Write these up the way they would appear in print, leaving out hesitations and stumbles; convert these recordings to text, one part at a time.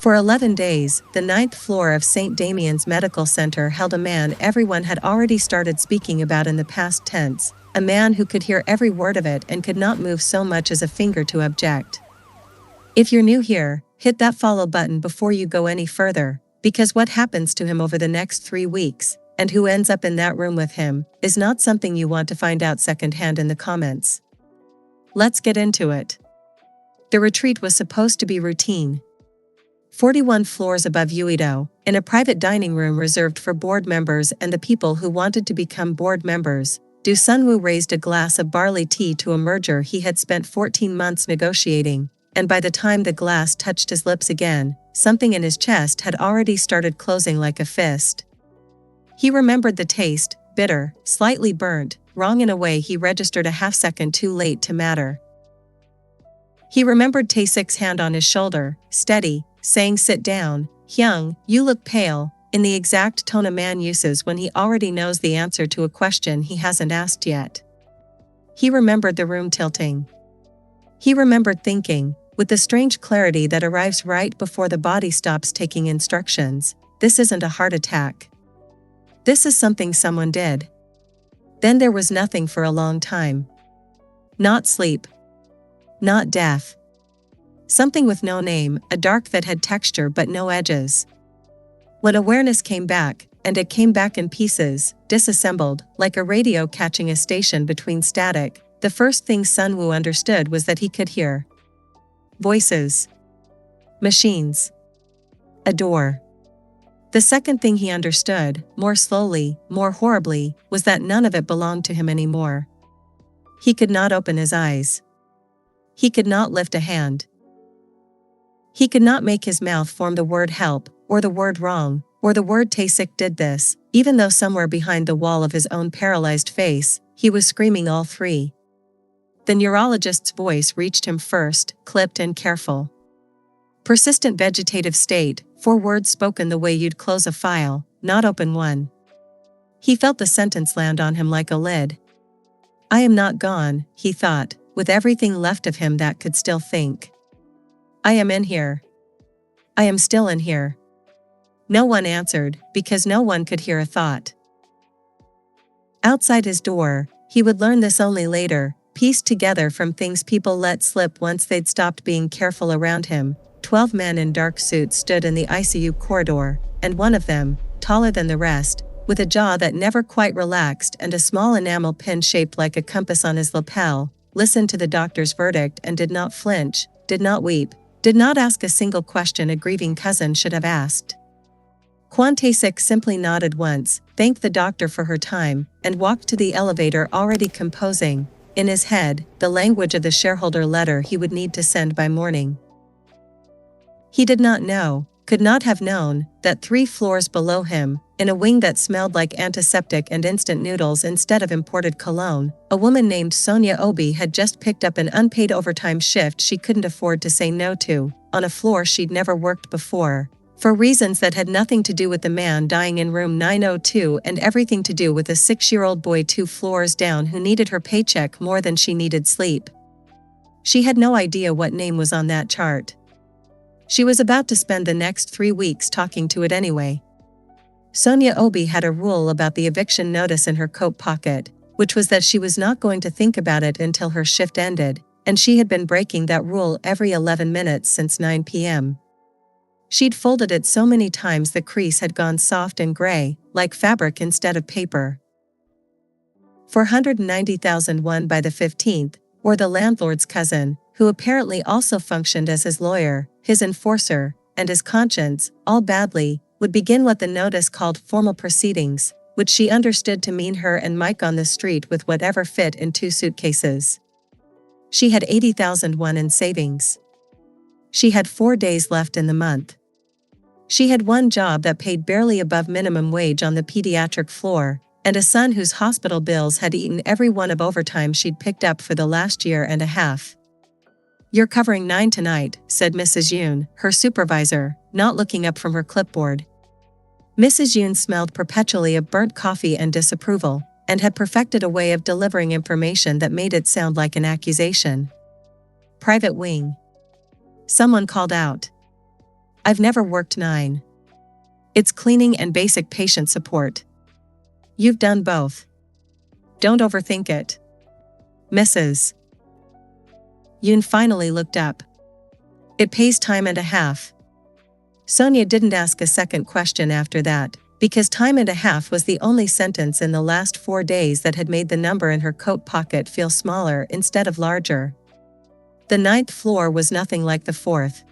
For 11 days, the 9th floor of St. Damian's Medical Center held a man everyone had already started speaking about in the past tense, a man who could hear every word of it and could not move so much as a finger to object. If you're new here, hit that follow button before you go any further, because what happens to him over the next 3 weeks, and who ends up in that room with him, is not something you want to find out secondhand in the comments. Let's get into it. The retreat was supposed to be routine. 41 floors above Uido, in a private dining room reserved for board members and the people who wanted to become board members, Do Sunwoo raised a glass of barley tea to a merger he had spent 14 months negotiating, and by the time the glass touched his lips again, something in his chest had already started closing like a fist. He remembered the taste, bitter, slightly burnt, wrong in a way he registered a half-second too late to matter. He remembered Tae-Sik's hand on his shoulder, steady, saying "Sit down, Hyung, you look pale," in the exact tone a man uses when he already knows the answer to a question he hasn't asked yet. He remembered the room tilting. He remembered thinking, with the strange clarity that arrives right before the body stops taking instructions, this isn't a heart attack. This is something someone did. Then there was nothing for a long time. Not sleep. Not death. Something with no name, a dark that had texture but no edges. When awareness came back, and it came back in pieces, disassembled, like a radio catching a station between static, the first thing Sunwoo understood was that he could hear. Voices. Machines. A door. The second thing he understood, more slowly, more horribly, was that none of it belonged to him anymore. He could not open his eyes. He could not lift a hand. He could not make his mouth form the word help, or the word wrong, or the word Tae-Sik did this, even though somewhere behind the wall of his own paralyzed face, he was screaming all three. The neurologist's voice reached him first, clipped and careful. Persistent vegetative state, 4 words spoken the way you'd close a file, not open one. He felt the sentence land on him like a lid. I am not gone, he thought, with everything left of him that could still think. I am in here. I am still in here. No one answered, because no one could hear a thought. Outside his door, he would learn this only later, pieced together from things people let slip once they'd stopped being careful around him. 12 men in dark suits stood in the ICU corridor, and one of them, taller than the rest, with a jaw that never quite relaxed and a small enamel pin shaped like a compass on his lapel, listened to the doctor's verdict and did not flinch, did not weep, did not ask a single question a grieving cousin should have asked. Kwon Tae-Sik simply nodded once, thanked the doctor for her time, and walked to the elevator already composing, in his head, the language of the shareholder letter he would need to send by morning. He did not know, could not have known, that 3 floors below him, in a wing that smelled like antiseptic and instant noodles instead of imported cologne, a woman named Sonia Obi had just picked up an unpaid overtime shift she couldn't afford to say no to, on a floor she'd never worked before, for reasons that had nothing to do with the man dying in room 902 and everything to do with a 6-year-old boy 2 floors down who needed her paycheck more than she needed sleep. She had no idea what name was on that chart. She was about to spend the next 3 weeks talking to it anyway. Sonia Obi had a rule about the eviction notice in her coat pocket, which was that she was not going to think about it until her shift ended, and she had been breaking that rule every 11 minutes since 9 p.m. She'd folded it so many times the crease had gone soft and gray, like fabric instead of paper. 490,001 by the 15th, or the landlord's cousin, who apparently also functioned as his lawyer, his enforcer, and his conscience, all badly, would begin what the notice called formal proceedings, which she understood to mean her and Mike on the street with whatever fit in 2 suitcases. She had 80,001 in savings. She had 4 days left in the month. She had one job that paid barely above minimum wage on the pediatric floor, and a son whose hospital bills had eaten every one of overtime she'd picked up for the last year and a half. You're covering 9 tonight, said Mrs. Yoon, her supervisor, not looking up from her clipboard. Mrs. Yoon smelled perpetually of burnt coffee and disapproval, and had perfected a way of delivering information that made it sound like an accusation. Private wing. Someone called out. I've never worked 9. It's cleaning and basic patient support. You've done both. Don't overthink it. Mrs. Yoon finally looked up. It pays time and a half. Sonia didn't ask a second question after that, because time and a half was the only sentence in the last 4 days that had made the number in her coat pocket feel smaller instead of larger. The 9th floor was nothing like the 4th.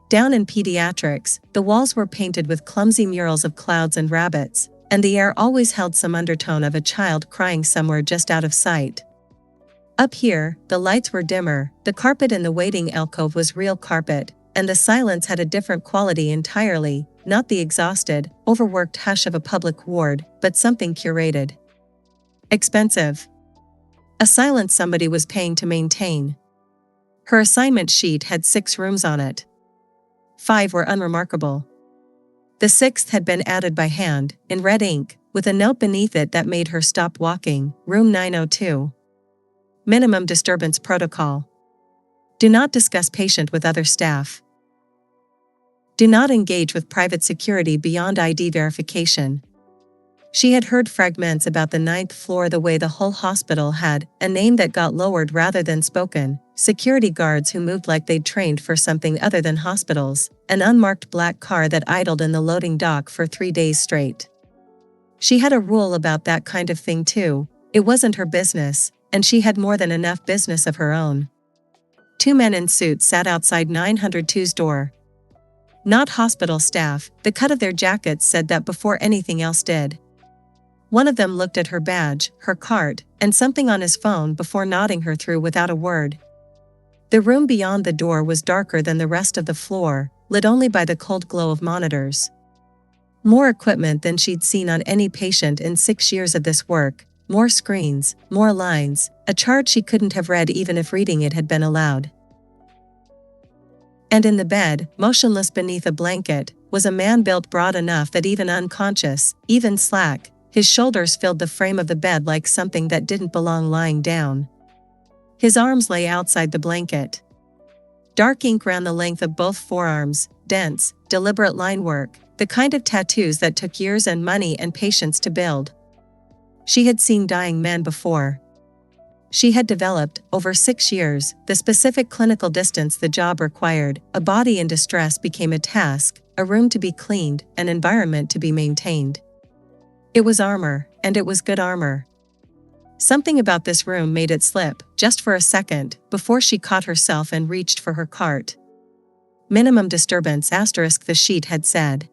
Down in pediatrics, the walls were painted with clumsy murals of clouds and rabbits, and the air always held some undertone of a child crying somewhere just out of sight. Up here, the lights were dimmer, the carpet in the waiting alcove was real carpet, and the silence had a different quality entirely, not the exhausted, overworked hush of a public ward, but something curated. Expensive. A silence somebody was paying to maintain. Her assignment sheet had 6 rooms on it. 5 were unremarkable. The 6th had been added by hand, in red ink, with a note beneath it that made her stop walking, room 902. Minimum disturbance protocol. Do not discuss patient with other staff. Do not engage with private security beyond ID verification. She had heard fragments about the 9th floor the way the whole hospital had, a name that got lowered rather than spoken, security guards who moved like they'd trained for something other than hospitals, an unmarked black car that idled in the loading dock for 3 days straight. She had a rule about that kind of thing too. It wasn't her business, and she had more than enough business of her own. 2 men in suits sat outside 902's door. Not hospital staff, the cut of their jackets said that before anything else did. One of them looked at her badge, her card, and something on his phone before nodding her through without a word. The room beyond the door was darker than the rest of the floor, lit only by the cold glow of monitors. More equipment than she'd seen on any patient in 6 years of this work, more screens, more lines, a chart she couldn't have read even if reading it had been allowed. And in the bed, motionless beneath a blanket, was a man built broad enough that even unconscious, even slack, his shoulders filled the frame of the bed like something that didn't belong lying down. His arms lay outside the blanket. Dark ink ran the length of both forearms, dense, deliberate line work, the kind of tattoos that took years and money and patience to build. She had seen dying men before. She had developed, over 6 years, the specific clinical distance the job required. A body in distress became a task, a room to be cleaned, an environment to be maintained. It was armor, and it was good armor. Something about this room made it slip, just for a second, before she caught herself and reached for her cart. Minimum disturbance *, the sheet had said.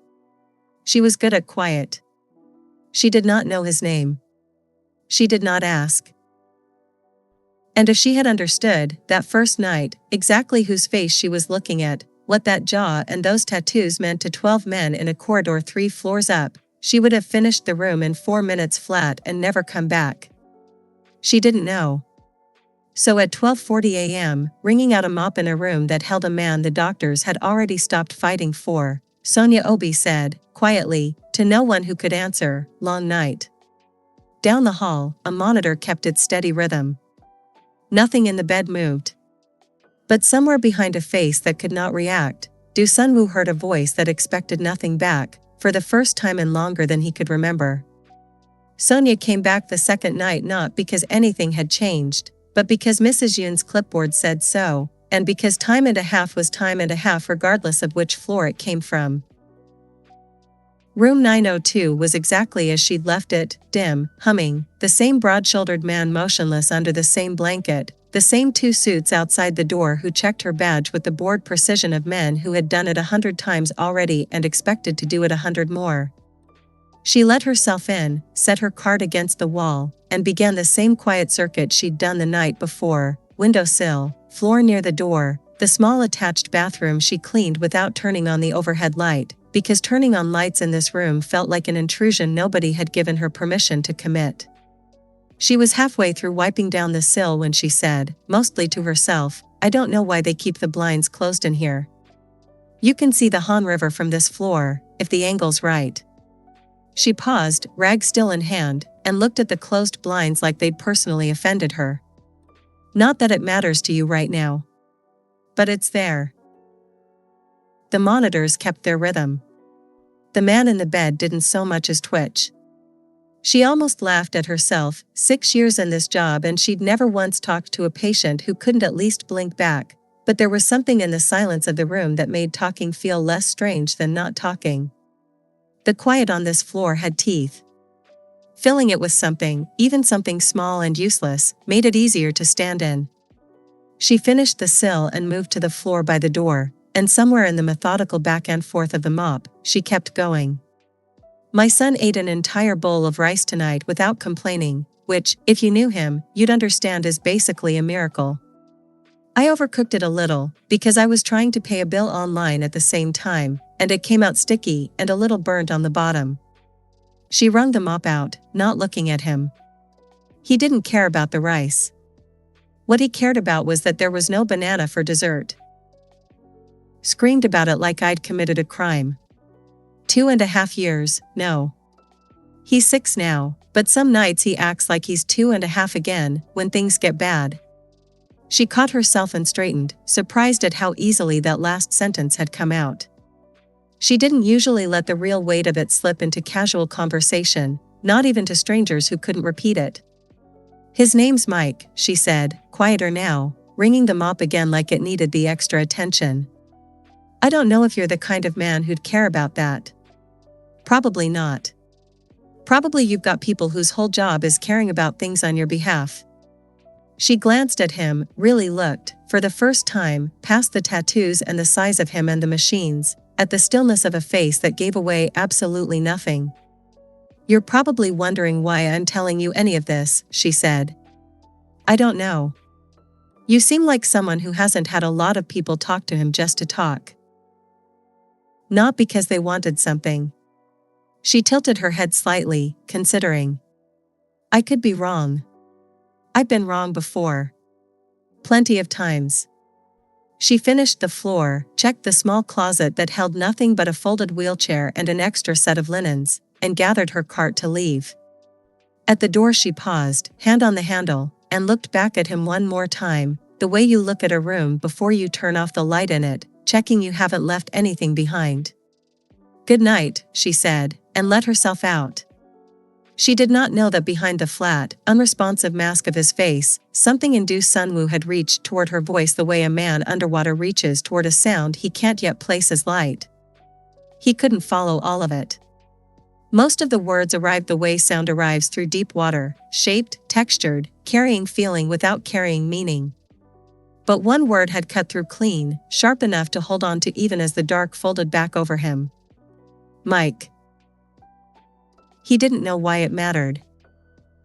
She was good at quiet. She did not know his name. She did not ask. And if she had understood, that first night, exactly whose face she was looking at, what that jaw and those tattoos meant to 12 men in a corridor 3 floors up, she would have finished the room in 4 minutes flat and never come back. She didn't know. So at 12:40 a.m., wringing out a mop in a room that held a man the doctors had already stopped fighting for, Sonia Obi said, quietly, to no one who could answer, "Long night." Down the hall, a monitor kept its steady rhythm. Nothing in the bed moved. But somewhere behind a face that could not react, Do Sunwoo heard a voice that expected nothing back, for the first time in longer than he could remember. Sonia came back the second night not because anything had changed, but because Mrs. Yoon's clipboard said so, and because time and a half was time and a half regardless of which floor it came from. Room 902 was exactly as she'd left it, dim, humming, the same broad-shouldered man motionless under the same blanket, the same 2 suits outside the door who checked her badge with the bored precision of men who had done it 100 times already and expected to do it 100 more. She let herself in, set her cart against the wall, and began the same quiet circuit she'd done the night before: windowsill, floor near the door, the small attached bathroom she cleaned without turning on the overhead light, because turning on lights in this room felt like an intrusion nobody had given her permission to commit. She was halfway through wiping down the sill when she said, mostly to herself, "I don't know why they keep the blinds closed in here. You can see the Han River from this floor, if the angle's right." She paused, rag still in hand, and looked at the closed blinds like they'd personally offended her. Not that it matters to you right now. But it's there. The monitors kept their rhythm. The man in the bed didn't so much as twitch. She almost laughed at herself, 6 years in this job and she'd never once talked to a patient who couldn't at least blink back, but there was something in the silence of the room that made talking feel less strange than not talking. The quiet on this floor had teeth. Filling it with something, even something small and useless, made it easier to stand in. She finished the sill and moved to the floor by the door, and somewhere in the methodical back and forth of the mop, she kept going. My son ate an entire bowl of rice tonight without complaining, which, if you knew him, you'd understand is basically a miracle. I overcooked it a little, because I was trying to pay a bill online at the same time, and it came out sticky and a little burnt on the bottom. She wrung the mop out, not looking at him. He didn't care about the rice. What he cared about was that there was no banana for dessert. Screamed about it like I'd committed a crime. 2.5 years, no. He's 6 now, but some nights he acts like he's 2.5 again, when things get bad. She caught herself and straightened, surprised at how easily that last sentence had come out. She didn't usually let the real weight of it slip into casual conversation, not even to strangers who couldn't repeat it. His name's Mike, she said, quieter now, wringing the mop again like it needed the extra attention. I don't know if you're the kind of man who'd care about that. Probably not. Probably you've got people whose whole job is caring about things on your behalf. She glanced at him, really looked, for the first time, past the tattoos and the size of him and the machines, at the stillness of a face that gave away absolutely nothing. You're probably wondering why I'm telling you any of this, she said. I don't know. You seem like someone who hasn't had a lot of people talk to him just to talk. Not because they wanted something. She tilted her head slightly, considering. I could be wrong. I've been wrong before. Plenty of times. She finished the floor, checked the small closet that held nothing but a folded wheelchair and an extra set of linens, and gathered her cart to leave. At the door she paused, hand on the handle, and looked back at him one more time, the way you look at a room before you turn off the light in it, checking you haven't left anything behind. Good night, she said, and let herself out. She did not know that behind the flat, unresponsive mask of his face, something in Do Sunwoo had reached toward her voice the way a man underwater reaches toward a sound he can't yet place as light. He couldn't follow all of it. Most of the words arrived the way sound arrives through deep water, shaped, textured, carrying feeling without carrying meaning. But one word had cut through clean, sharp enough to hold on to even as the dark folded back over him. Mike. He didn't know why it mattered.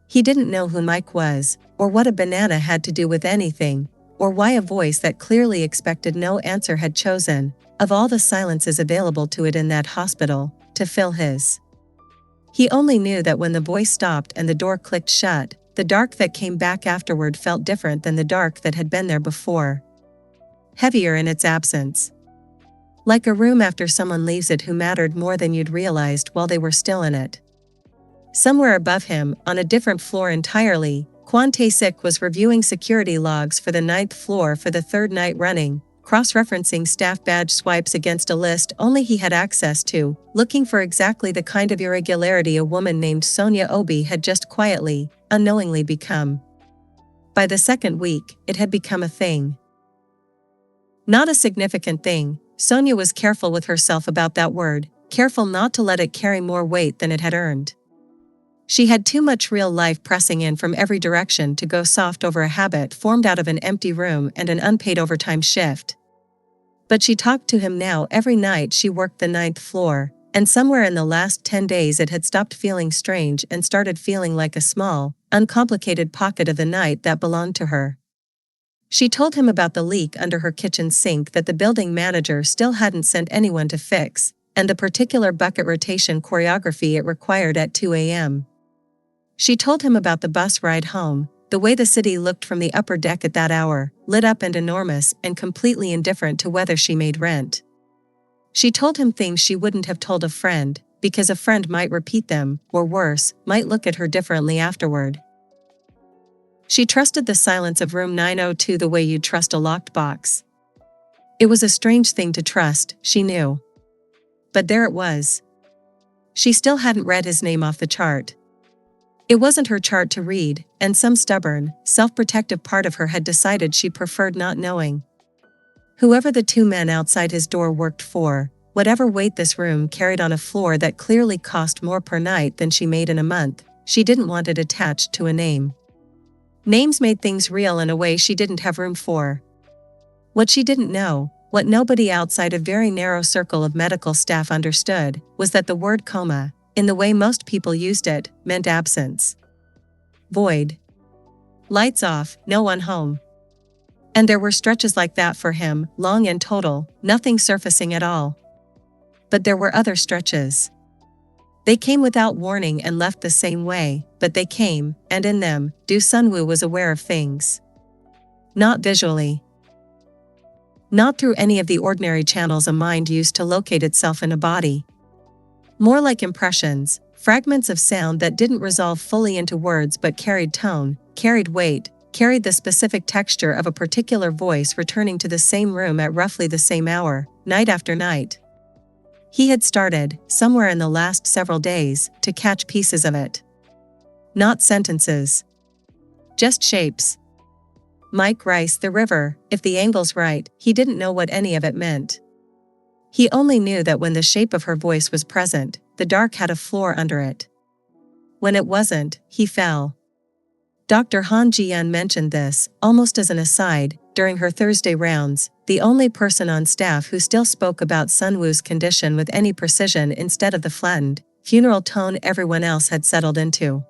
He didn't know who Mike was, or what a banana had to do with anything, or why a voice that clearly expected no answer had chosen, of all the silences available to it in that hospital, to fill his. He only knew that when the voice stopped and the door clicked shut, the dark that came back afterward felt different than the dark that had been there before. Heavier in its absence. Like a room after someone leaves it who mattered more than you'd realized while they were still in it. Somewhere above him, on a different floor entirely, Kwon Tae-Sik was reviewing security logs for the 9th floor for the 3rd night running, cross-referencing staff badge swipes against a list only he had access to, looking for exactly the kind of irregularity a woman named Sonia Obi had just quietly, unknowingly become. By the 2nd week, it had become a thing. Not a significant thing, Sonia was careful with herself about that word, careful not to let it carry more weight than it had earned. She had too much real life pressing in from every direction to go soft over a habit formed out of an empty room and an unpaid overtime shift. But she talked to him now every night she worked the 9th floor, and somewhere in the last 10 days it had stopped feeling strange and started feeling like a small, uncomplicated pocket of the night that belonged to her. She told him about the leak under her kitchen sink that the building manager still hadn't sent anyone to fix, and the particular bucket rotation choreography it required at 2 a.m. She told him about the bus ride home, the way the city looked from the upper deck at that hour, lit up and enormous and completely indifferent to whether she made rent. She told him things she wouldn't have told a friend, because a friend might repeat them, or worse, might look at her differently afterward. She trusted the silence of room 902 the way you'd trust a locked box. It was a strange thing to trust, she knew. But there it was. She still hadn't read his name off the chart. It wasn't her chart to read, and some stubborn, self-protective part of her had decided she preferred not knowing. Whoever the two men outside his door worked for, whatever weight this room carried on a floor that clearly cost more per night than she made in a month, she didn't want it attached to a name. Names made things real in a way she didn't have room for. What she didn't know, what nobody outside a very narrow circle of medical staff understood, was that the word coma, in the way most people used it, meant absence. Void. Lights off, no one home. And there were stretches like that for him, long and total, nothing surfacing at all. But there were other stretches. They came without warning and left the same way, but they came, and in them, Do Sunwoo was aware of things. Not visually. Not through any of the ordinary channels a mind used to locate itself in a body. More like impressions, fragments of sound that didn't resolve fully into words but carried tone, carried weight, carried the specific texture of a particular voice returning to the same room at roughly the same hour, night after night. He had started, somewhere in the last several days, to catch pieces of it. Not sentences. Just shapes. Mike Rice, the river, if the angle's right, he didn't know what any of it meant. He only knew that when the shape of her voice was present, the dark had a floor under it. When it wasn't, he fell. Dr. Han Ji-yeon mentioned this, almost as an aside, during her Thursday rounds, the only person on staff who still spoke about Sunwoo's condition with any precision instead of the flattened, funeral tone everyone else had settled into.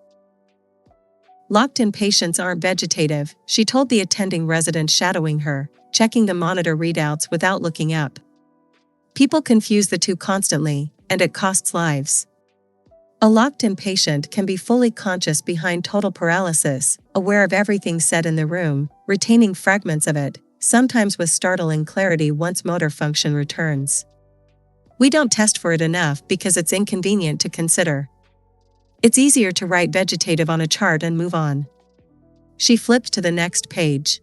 Locked-in patients aren't vegetative, she told the attending resident shadowing her, checking the monitor readouts without looking up. People confuse the two constantly, and it costs lives. A locked-in patient can be fully conscious behind total paralysis, aware of everything said in the room, retaining fragments of it, sometimes with startling clarity once motor function returns. We don't test for it enough because it's inconvenient to consider. It's easier to write vegetative on a chart and move on. She flipped to the next page.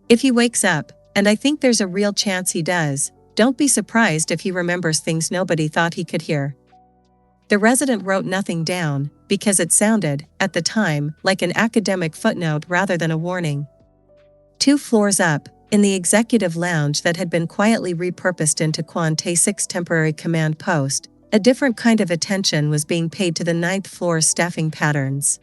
If he wakes up, and I think there's a real chance he does, don't be surprised if he remembers things nobody thought he could hear. The resident wrote nothing down, because it sounded, at the time, like an academic footnote rather than a warning. 2 floors up, in the executive lounge that had been quietly repurposed into Kwon Tae-Sik's temporary command post, a different kind of attention was being paid to the 9th floor's staffing patterns.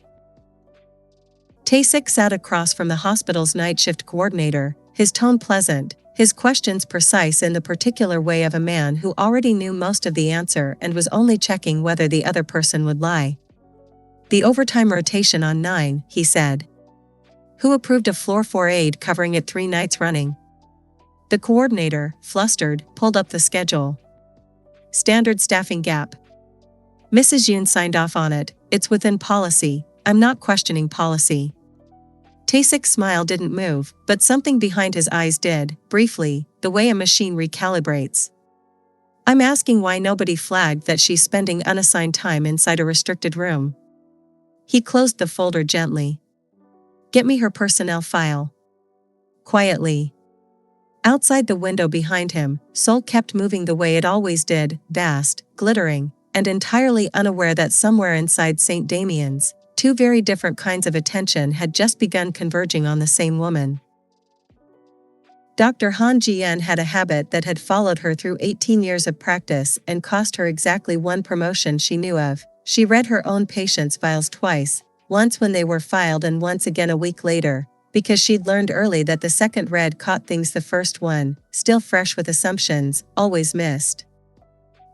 Tae-Sik sat across from the hospital's night shift coordinator, his tone pleasant, his questions precise in the particular way of a man who already knew most of the answer and was only checking whether the other person would lie. The overtime rotation on 9, he said. Who approved a floor 4 aide covering it 3 nights running? The coordinator, flustered, pulled up the schedule. Standard staffing gap. Mrs. Yoon signed off on it, it's within policy, I'm not questioning policy. Tae-Sik's smile didn't move, but something behind his eyes did, briefly, the way a machine recalibrates. I'm asking why nobody flagged that she's spending unassigned time inside a restricted room. He closed the folder gently. Get me her personnel file. Quietly. Outside the window behind him, Seoul kept moving the way it always did, vast, glittering, and entirely unaware that somewhere inside St. Damien's, 2 very different kinds of attention had just begun converging on the same woman. Dr. Han Ji-yeon had a habit that had followed her through 18 years of practice and cost her exactly 1 promotion she knew of. She read her own patients' files twice, once when they were filed and once again a week later, because she'd learned early that the second read caught things the first one, still fresh with assumptions, always missed.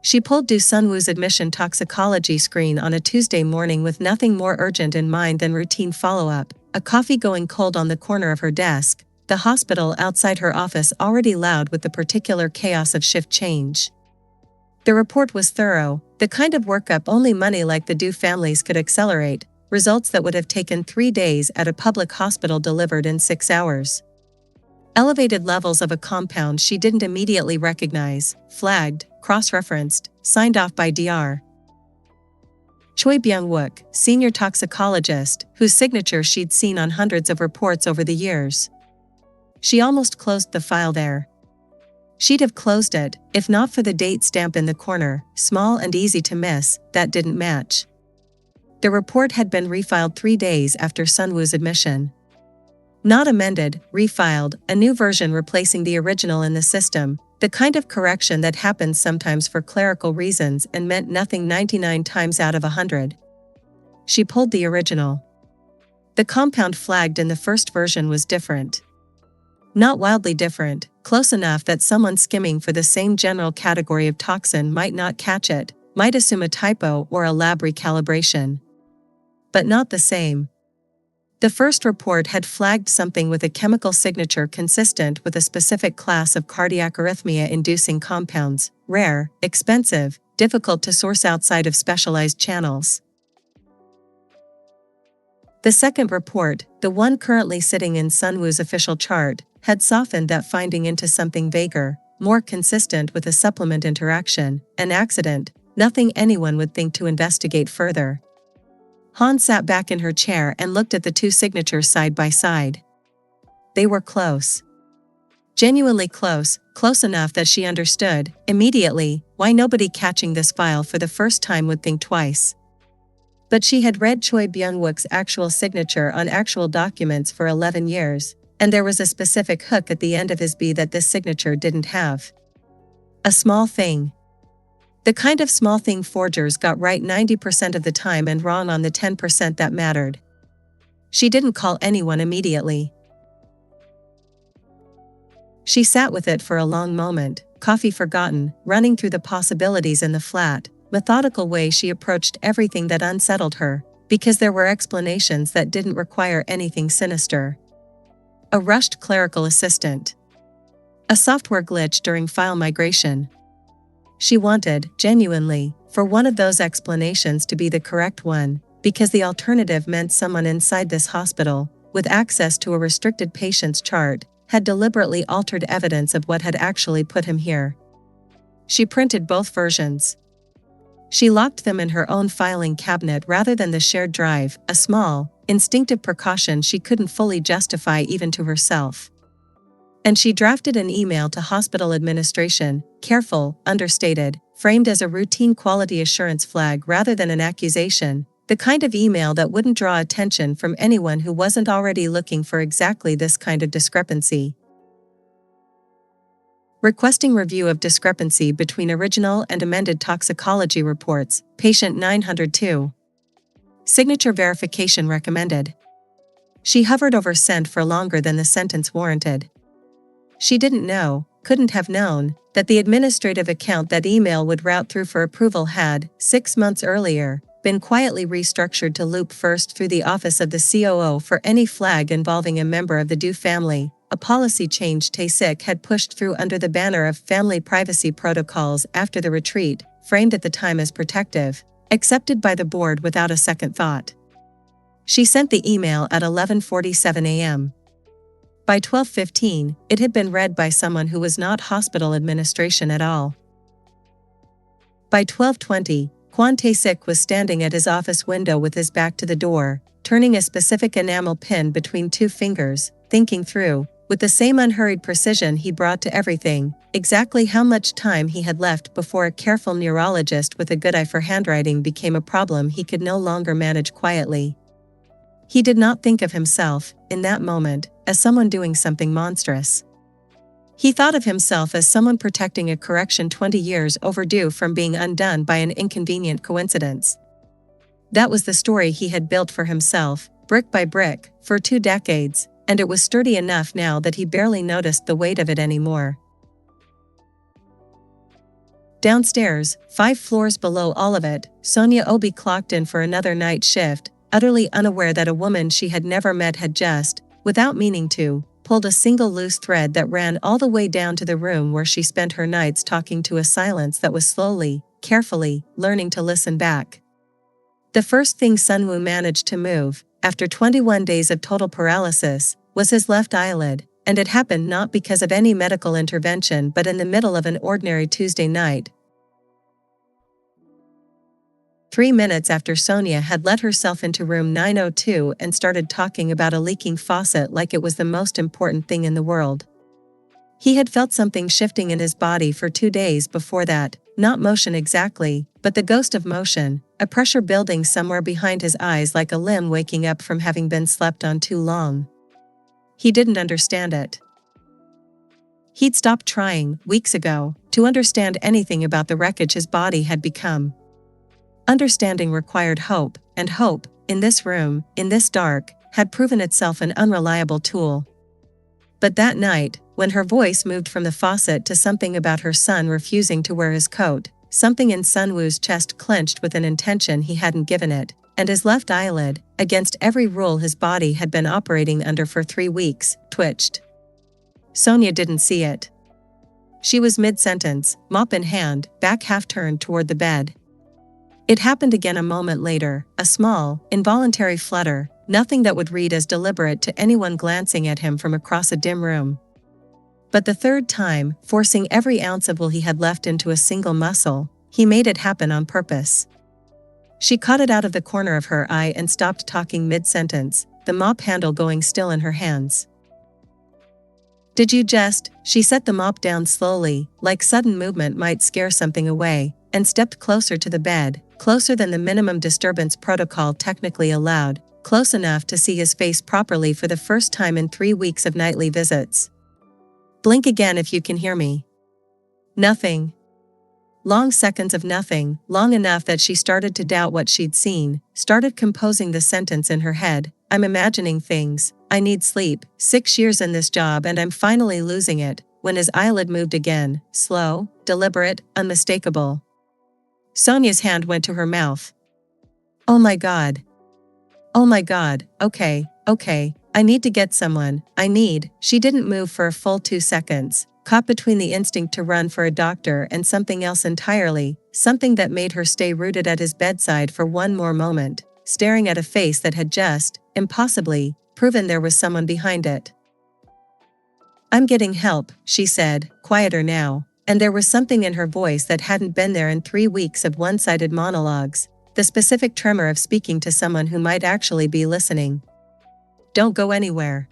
She pulled Do Sunwoo's admission toxicology screen on a Tuesday morning with nothing more urgent in mind than routine follow-up, a coffee going cold on the corner of her desk, the hospital outside her office already loud with the particular chaos of shift change. The report was thorough, the kind of workup only money like the Do families could accelerate, results that would have taken 3 days at a public hospital delivered in 6 hours. Elevated levels of a compound she didn't immediately recognize, flagged, cross-referenced, signed off by Dr. Choi Byung-wook, senior toxicologist, whose signature she'd seen on hundreds of reports over the years. She almost closed the file there. She'd have closed it, if not for the date stamp in the corner, small and easy to miss, that didn't match. The report had been refiled 3 days after Sunwoo's admission. Not amended, refiled, a new version replacing the original in the system, the kind of correction that happens sometimes for clerical reasons and meant nothing 99 times out of 100. She pulled the original. The compound flagged in the first version was different. Not wildly different, close enough that someone skimming for the same general category of toxin might not catch it, might assume a typo or a lab recalibration. But not the same. The first report had flagged something with a chemical signature consistent with a specific class of cardiac arrhythmia-inducing compounds, rare, expensive, difficult to source outside of specialized channels. The second report, the one currently sitting in Sunwoo's official chart, had softened that finding into something vaguer, more consistent with a supplement interaction, an accident, nothing anyone would think to investigate further. Han sat back in her chair and looked at the two signatures side by side. They were close. Genuinely close, close enough that she understood, immediately, why nobody catching this file for the first time would think twice. But she had read Choi Byung-wook's actual signature on actual documents for 11 years, and there was a specific hook at the end of his B that this signature didn't have. A small thing. The kind of small thing forgers got right 90% of the time and wrong on the 10% that mattered. She didn't call anyone immediately. She sat with it for a long moment, coffee forgotten, running through the possibilities in the flat, methodical way she approached everything that unsettled her, because there were explanations that didn't require anything sinister. A rushed clerical assistant. A software glitch during file migration. She wanted, genuinely, for one of those explanations to be the correct one, because the alternative meant someone inside this hospital, with access to a restricted patient's chart, had deliberately altered evidence of what had actually put him here. She printed both versions. She locked them in her own filing cabinet rather than the shared drive, a small, instinctive precaution she couldn't fully justify even to herself. And she drafted an email to hospital administration, careful, understated, framed as a routine quality assurance flag rather than an accusation, the kind of email that wouldn't draw attention from anyone who wasn't already looking for exactly this kind of discrepancy. Requesting review of discrepancy between original and amended toxicology reports, patient 902. Signature verification recommended. She hovered over send for longer than the sentence warranted. She didn't know, couldn't have known, that the administrative account that email would route through for approval had, 6 months earlier, been quietly restructured to loop first through the office of the COO for any flag involving a member of the Do family, a policy change Tae-Sik had pushed through under the banner of family privacy protocols after the retreat, framed at the time as protective, accepted by the board without a second thought. She sent the email at 11:47 a.m. By 12:15, it had been read by someone who was not hospital administration at all. By 12:20, Kwon Tae-Sik was standing at his office window with his back to the door, turning a specific enamel pin between 2 fingers, thinking through, with the same unhurried precision he brought to everything, exactly how much time he had left before a careful neurologist with a good eye for handwriting became a problem he could no longer manage quietly. He did not think of himself, in that moment, as someone doing something monstrous. He thought of himself as someone protecting a correction 20 years overdue from being undone by an inconvenient coincidence. That was the story he had built for himself, brick by brick, for 2 decades, and it was sturdy enough now that he barely noticed the weight of it anymore. Downstairs, 5 floors below all of it, Sonia Obi clocked in for another night shift, utterly unaware that a woman she had never met had just, without meaning to, pulled a single loose thread that ran all the way down to the room where she spent her nights talking to a silence that was slowly, carefully, learning to listen back. The first thing Sunwoo managed to move, after 21 days of total paralysis, was his left eyelid, and it happened not because of any medical intervention but in the middle of an ordinary Tuesday night. 3 minutes after Sonia had let herself into room 902 and started talking about a leaking faucet like it was the most important thing in the world. He had felt something shifting in his body for 2 days before that, not motion exactly, but the ghost of motion, a pressure building somewhere behind his eyes like a limb waking up from having been slept on too long. He didn't understand it. He'd stopped trying, weeks ago, to understand anything about the wreckage his body had become. Understanding required hope, and hope, in this room, in this dark, had proven itself an unreliable tool. But that night, when her voice moved from the faucet to something about her son refusing to wear his coat, something in Sunwoo's chest clenched with an intention he hadn't given it, and his left eyelid, against every rule his body had been operating under for 3 weeks, twitched. Sonia didn't see it. She was mid-sentence, mop in hand, back half-turned toward the bed. It happened again a moment later, a small, involuntary flutter, nothing that would read as deliberate to anyone glancing at him from across a dim room. But the third time, forcing every ounce of will he had left into a single muscle, he made it happen on purpose. She caught it out of the corner of her eye and stopped talking mid-sentence, the mop handle going still in her hands. "Did you just?" She set the mop down slowly, like sudden movement might scare something away, and stepped closer to the bed, closer than the minimum disturbance protocol technically allowed, close enough to see his face properly for the first time in 3 weeks of nightly visits. "Blink again if you can hear me." Nothing. Long seconds of nothing, long enough that she started to doubt what she'd seen, started composing the sentence in her head, "I'm imagining things, I need sleep, 6 years in this job and I'm finally losing it," when his eyelid moved again, slow, deliberate, unmistakable. Sonia's hand went to her mouth. "Oh my God. Oh my God, okay, I need to get someone, She didn't move for a full 2 seconds, caught between the instinct to run for a doctor and something else entirely, something that made her stay rooted at his bedside for one more moment, staring at a face that had just, impossibly, proven there was someone behind it. "I'm getting help," she said, quieter now, and there was something in her voice that hadn't been there in 3 weeks of one-sided monologues, the specific tremor of speaking to someone who might actually be listening. "Don't go anywhere."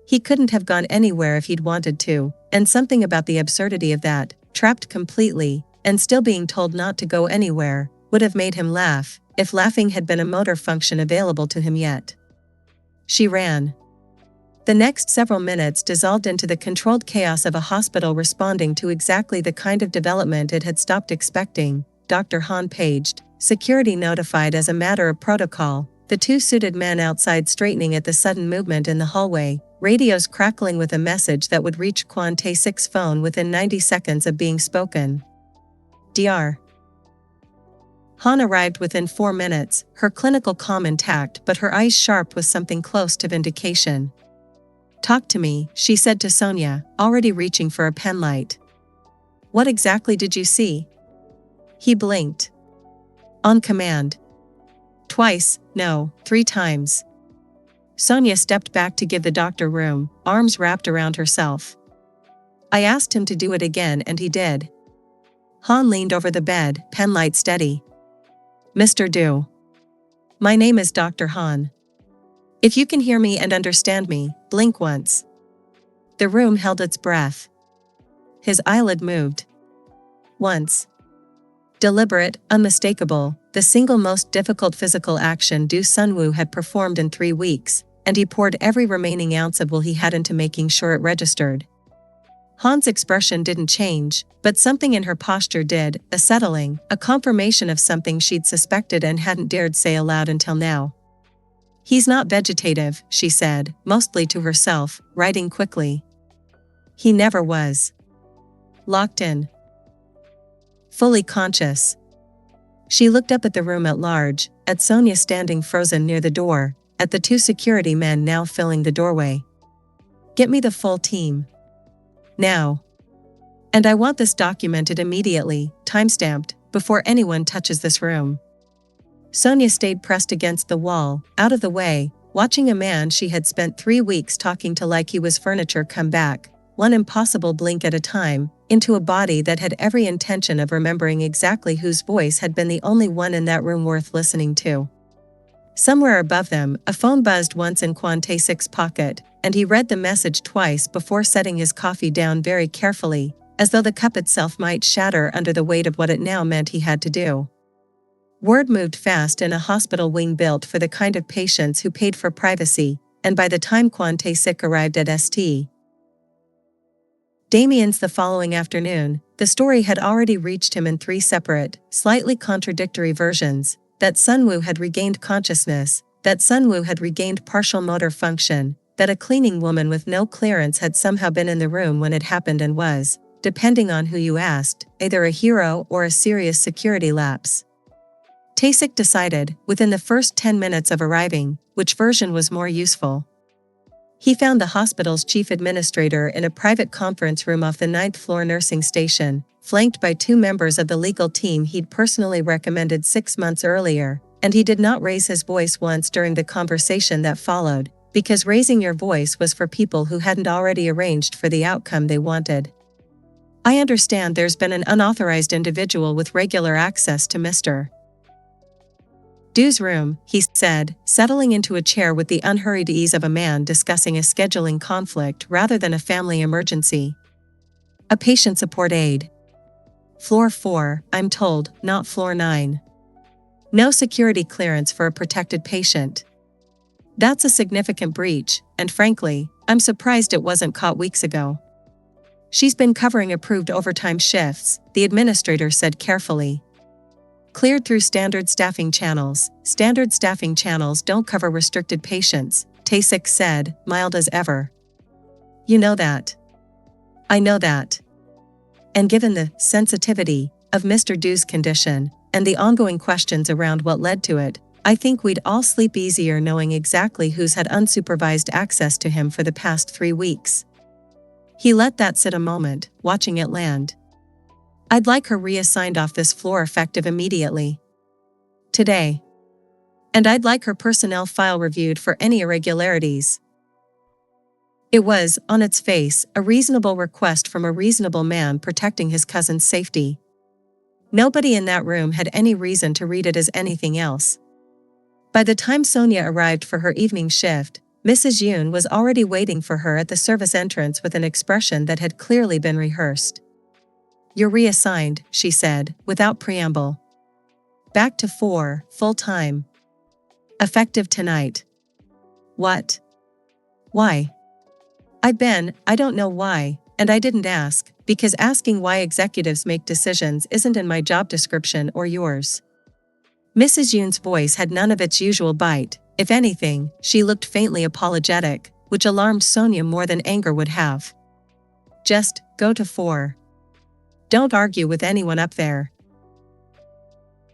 He couldn't have gone anywhere if he'd wanted to, and something about the absurdity of that, trapped completely, and still being told not to go anywhere, would have made him laugh, if laughing had been a motor function available to him yet. She ran. The next several minutes dissolved into the controlled chaos of a hospital responding to exactly the kind of development it had stopped expecting. Dr. Han paged, security notified as a matter of protocol, the 2 suited men outside straightening at the sudden movement in the hallway, radios crackling with a message that would reach Kwon Tae-Sik's phone within 90 seconds of being spoken. Dr. Han arrived within 4 minutes, her clinical calm intact but her eyes sharp with something close to vindication. "Talk to me," she said to Sonia, already reaching for a pen light. "What exactly did you see?" He blinked. "On command." "Twice, no, 3 times." Sonia stepped back to give the doctor room, arms wrapped around herself. "I asked him to do it again and he did." Han leaned over the bed, pen light steady. "Mr. Do. My name is Dr. Han. If you can hear me and understand me, blink once." The room held its breath. His eyelid moved. Once. Deliberate, unmistakable, the single most difficult physical action Do Sunwoo had performed in 3 weeks, and he poured every remaining ounce of will he had into making sure it registered. Han's expression didn't change, but something in her posture did, a settling, a confirmation of something she'd suspected and hadn't dared say aloud until now. "He's not vegetative," she said, mostly to herself, writing quickly. "He never was. Locked in. Fully conscious." She looked up at the room at large, at Sonia standing frozen near the door, at the 2 security men now filling the doorway. "Get me the full team. Now. And I want this documented immediately, timestamped, before anyone touches this room." Sonia stayed pressed against the wall, out of the way, watching a man she had spent 3 weeks talking to like he was furniture come back, one impossible blink at a time, into a body that had every intention of remembering exactly whose voice had been the only one in that room worth listening to. Somewhere above them, a phone buzzed once in Kwon Tae-Sik's pocket, and he read the message twice before setting his coffee down very carefully, as though the cup itself might shatter under the weight of what it now meant he had to do. Word moved fast in a hospital wing built for the kind of patients who paid for privacy, and by the time Kwon Tae-Sik arrived at St. Damien's the following afternoon, the story had already reached him in 3 separate, slightly contradictory versions: that Sunwoo had regained consciousness, that Sunwoo had regained partial motor function, that a cleaning woman with no clearance had somehow been in the room when it happened and was, depending on who you asked, either a hero or a serious security lapse. Tae-Sik decided, within the first 10 minutes of arriving, which version was more useful. He found the hospital's chief administrator in a private conference room off the 9th floor nursing station, flanked by 2 members of the legal team he'd personally recommended 6 months earlier, and he did not raise his voice once during the conversation that followed, because raising your voice was for people who hadn't already arranged for the outcome they wanted. "I understand there's been an unauthorized individual with regular access to Mr. Do's room," he said, settling into a chair with the unhurried ease of a man discussing a scheduling conflict rather than a family emergency. "A patient support aide. Floor 4, I'm told, not floor 9. No security clearance for a protected patient. That's a significant breach, and frankly, I'm surprised it wasn't caught weeks ago." "She's been covering approved overtime shifts," the administrator said carefully. "Cleared through standard staffing channels. Standard staffing channels don't cover restricted patients," Tae-Sik said, mild as ever. "You know that." "I know that. And given the sensitivity of Mr. Do's condition, and the ongoing questions around what led to it, I think we'd all sleep easier knowing exactly who's had unsupervised access to him for the past 3 weeks." He let that sit a moment, watching it land. "I'd like her reassigned off this floor effective immediately. Today. And I'd like her personnel file reviewed for any irregularities." It was, on its face, a reasonable request from a reasonable man protecting his cousin's safety. Nobody in that room had any reason to read it as anything else. By the time Sonia arrived for her evening shift, Mrs. Yoon was already waiting for her at the service entrance with an expression that had clearly been rehearsed. "You're reassigned," she said, without preamble. "Back to 4, full-time. Effective tonight." "What? Why?" I don't know why, and I didn't ask, because asking why executives make decisions isn't in my job description or yours." Mrs. Yoon's voice had none of its usual bite. If anything, she looked faintly apologetic, which alarmed Sonia more than anger would have. "Just, go to 4. Don't argue with anyone up there."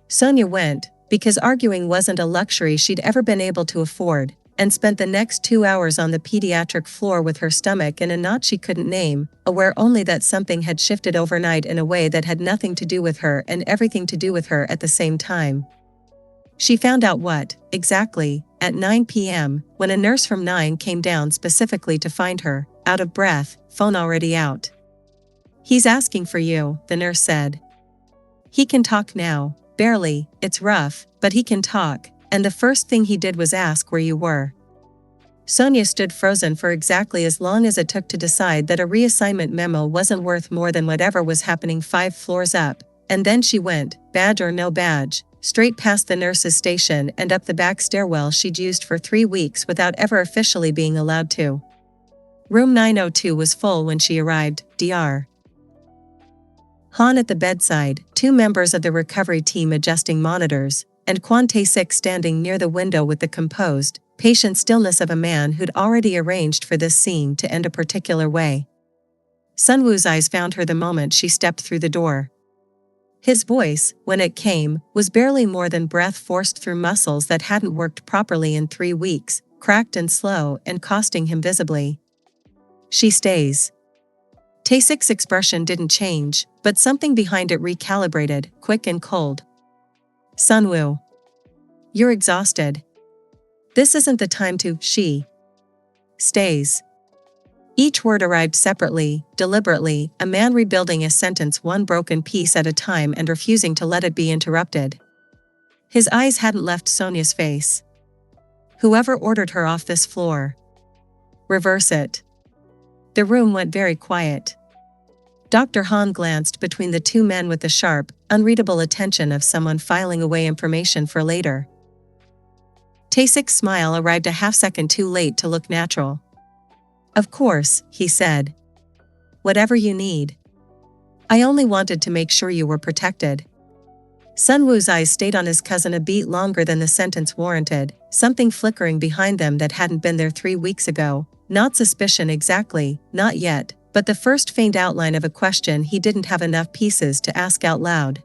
Sonia went, because arguing wasn't a luxury she'd ever been able to afford, and spent the next 2 hours on the pediatric floor with her stomach in a knot she couldn't name, aware only that something had shifted overnight in a way that had nothing to do with her and everything to do with her at the same time. She found out what, exactly, at 9 p.m., when a nurse from 9 came down specifically to find her, out of breath, phone already out. "He's asking for you," the nurse said. "He can talk now, barely, it's rough, but he can talk, and the first thing he did was ask where you were." Sonia stood frozen for exactly as long as it took to decide that a reassignment memo wasn't worth more than whatever was happening 5 floors up, and then she went, badge or no badge, straight past the nurse's station and up the back stairwell she'd used for 3 weeks without ever officially being allowed to. Room 902 was full when she arrived, Dr. Han at the bedside, 2 members of the recovery team adjusting monitors, and Kwon Tae-Sik standing near the window with the composed, patient stillness of a man who'd already arranged for this scene to end a particular way. Sunwoo's eyes found her the moment she stepped through the door. His voice, when it came, was barely more than breath forced through muscles that hadn't worked properly in 3 weeks, cracked and slow and costing him visibly. "She stays." Tae-Sik's expression didn't change, but something behind it recalibrated, quick and cold. "Sunwoo. You're exhausted. This isn't the time to." "She stays." Each word arrived separately, deliberately, a man rebuilding a sentence one broken piece at a time and refusing to let it be interrupted. His eyes hadn't left Sonia's face. "Whoever ordered her off this floor." Reverse it. The room went very quiet. Dr. Han glanced between the two men with the sharp, unreadable attention of someone filing away information for later. Tae-Sik's smile arrived a half-second too late to look natural. "Of course," he said. "Whatever you need. I only wanted to make sure you were protected." Sunwoo's eyes stayed on his cousin a beat longer than the sentence warranted, something flickering behind them that hadn't been there 3 weeks ago. Not suspicion exactly, not yet, but the first faint outline of a question he didn't have enough pieces to ask out loud.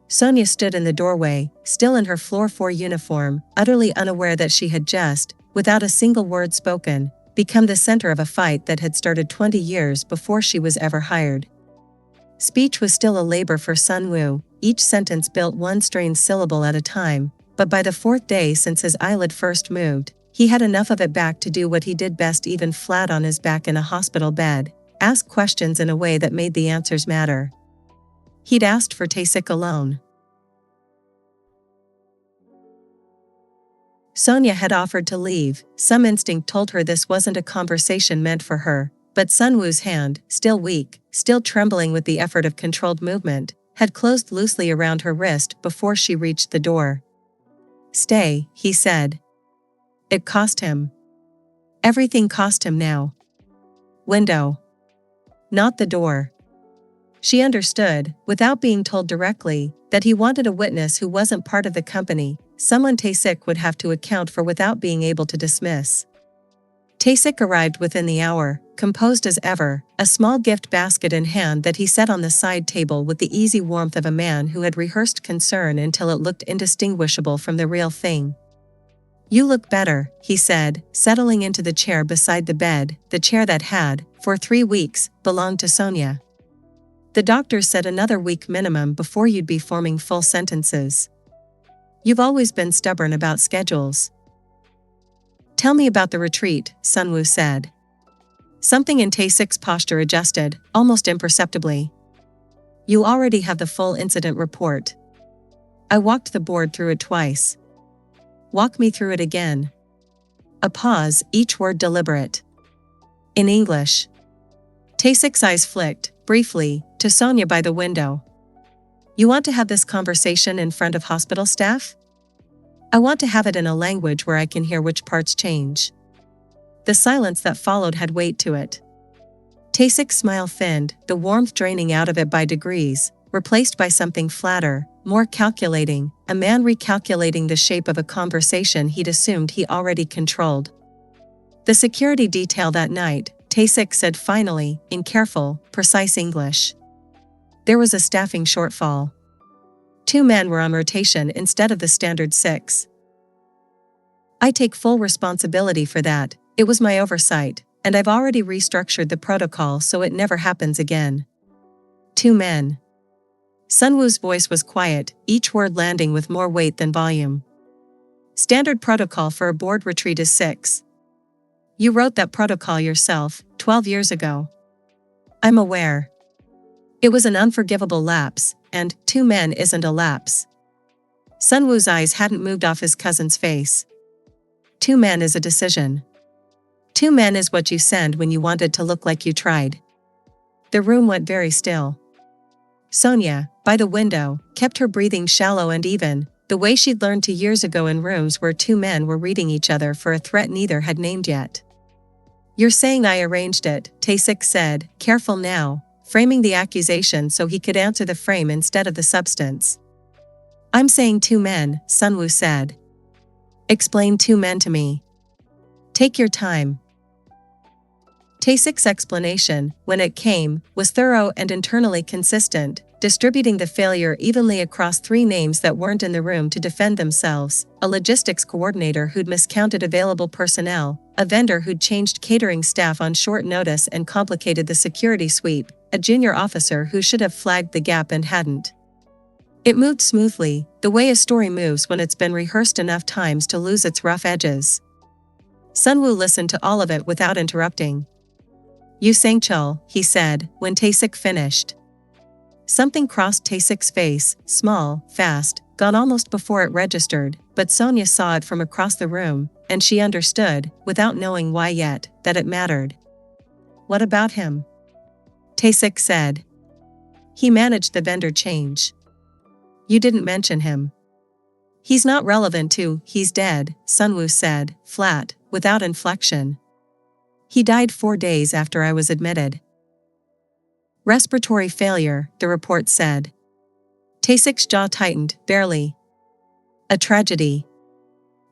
Sonia stood in the doorway, still in her floor 4 uniform, utterly unaware that she had just, without a single word spoken, become the center of a fight that had started 20 years before she was ever hired. Speech was still a labor for Sunwoo, each sentence built one strained syllable at a time, but by the 4th day since his eyelid first moved, he had enough of it back to do what he did best even flat on his back in a hospital bed, ask questions in a way that made the answers matter. He'd asked for Tae-Sik alone. Sonia had offered to leave. Some instinct told her this wasn't a conversation meant for her, but Sunwoo's hand, still weak, still trembling with the effort of controlled movement, had closed loosely around her wrist before she reached the door. "Stay," he said. It cost him. Everything cost him now. Window. Not the door. She understood, without being told directly, that he wanted a witness who wasn't part of the company, someone Tae-Sik would have to account for without being able to dismiss. Tae-Sik arrived within the hour, composed as ever, a small gift basket in hand that he set on the side table with the easy warmth of a man who had rehearsed concern until it looked indistinguishable from the real thing. "You look better," he said, settling into the chair beside the bed, the chair that had, for 3 weeks, belonged to Sonia. "The doctor said another week minimum before you'd be forming full sentences. You've always been stubborn about schedules." "Tell me about the retreat," Sunwoo said. Something in Tae-Sik's posture adjusted, almost imperceptibly. "You already have the full incident report. I walked the board through it twice." "Walk me through it again." A pause, each word deliberate. "In English." Tae-Sik's eyes flicked, briefly, to Sonia by the window. "You want to have this conversation in front of hospital staff?" "I want to have it in a language where I can hear which parts change." The silence that followed had weight to it. Tae-Sik's smile thinned, the warmth draining out of it by degrees, replaced by something flatter, more calculating, a man recalculating the shape of a conversation he'd assumed he already controlled. "The security detail that night," Tae-Sik said finally, in careful, precise English. "There was a staffing shortfall. 2 men were on rotation instead of the standard 6. I take full responsibility for that. It was my oversight, and I've already restructured the protocol so it never happens again." 2 men. Sunwoo's voice was quiet, each word landing with more weight than volume. "Standard protocol for a board retreat is 6. You wrote that protocol yourself, 12 years ago." "I'm aware. It was an unforgivable lapse, and 2 men isn't a lapse." Sunwoo's eyes hadn't moved off his cousin's face. 2 men is a decision. 2 men is what you send when you wanted to look like you tried. The room went very still. Sonia, by the window, kept her breathing shallow and even, the way she'd learned 2 years ago in rooms where 2 men were reading each other for a threat neither had named yet. "You're saying I arranged it," Tae-Sik said, careful now, framing the accusation so he could answer the frame instead of the substance. "I'm saying 2 men," Sunwoo said. "Explain 2 men to me." "Take your time." Tae-Sik's explanation, when it came, was thorough and internally consistent, distributing the failure evenly across 3 names that weren't in the room to defend themselves: a logistics coordinator who'd miscounted available personnel, a vendor who'd changed catering staff on short notice and complicated the security sweep, a junior officer who should have flagged the gap and hadn't. It moved smoothly, the way a story moves when it's been rehearsed enough times to lose its rough edges. Sunwoo listened to all of it without interrupting. "You sang-chul," he said, when Tae-Sik finished. Something crossed Tae-Sik's face, small, fast, gone almost before it registered, but Sonia saw it from across the room, and she understood, without knowing why yet, that it mattered. What about him? Tae-Sik said. He managed the vendor change. You didn't mention him. He's not relevant too, he's dead, Sunwoo said, flat, without inflection. He died 4 days after I was admitted. Respiratory failure, the report said. Tae-Sik's jaw tightened, barely. A tragedy.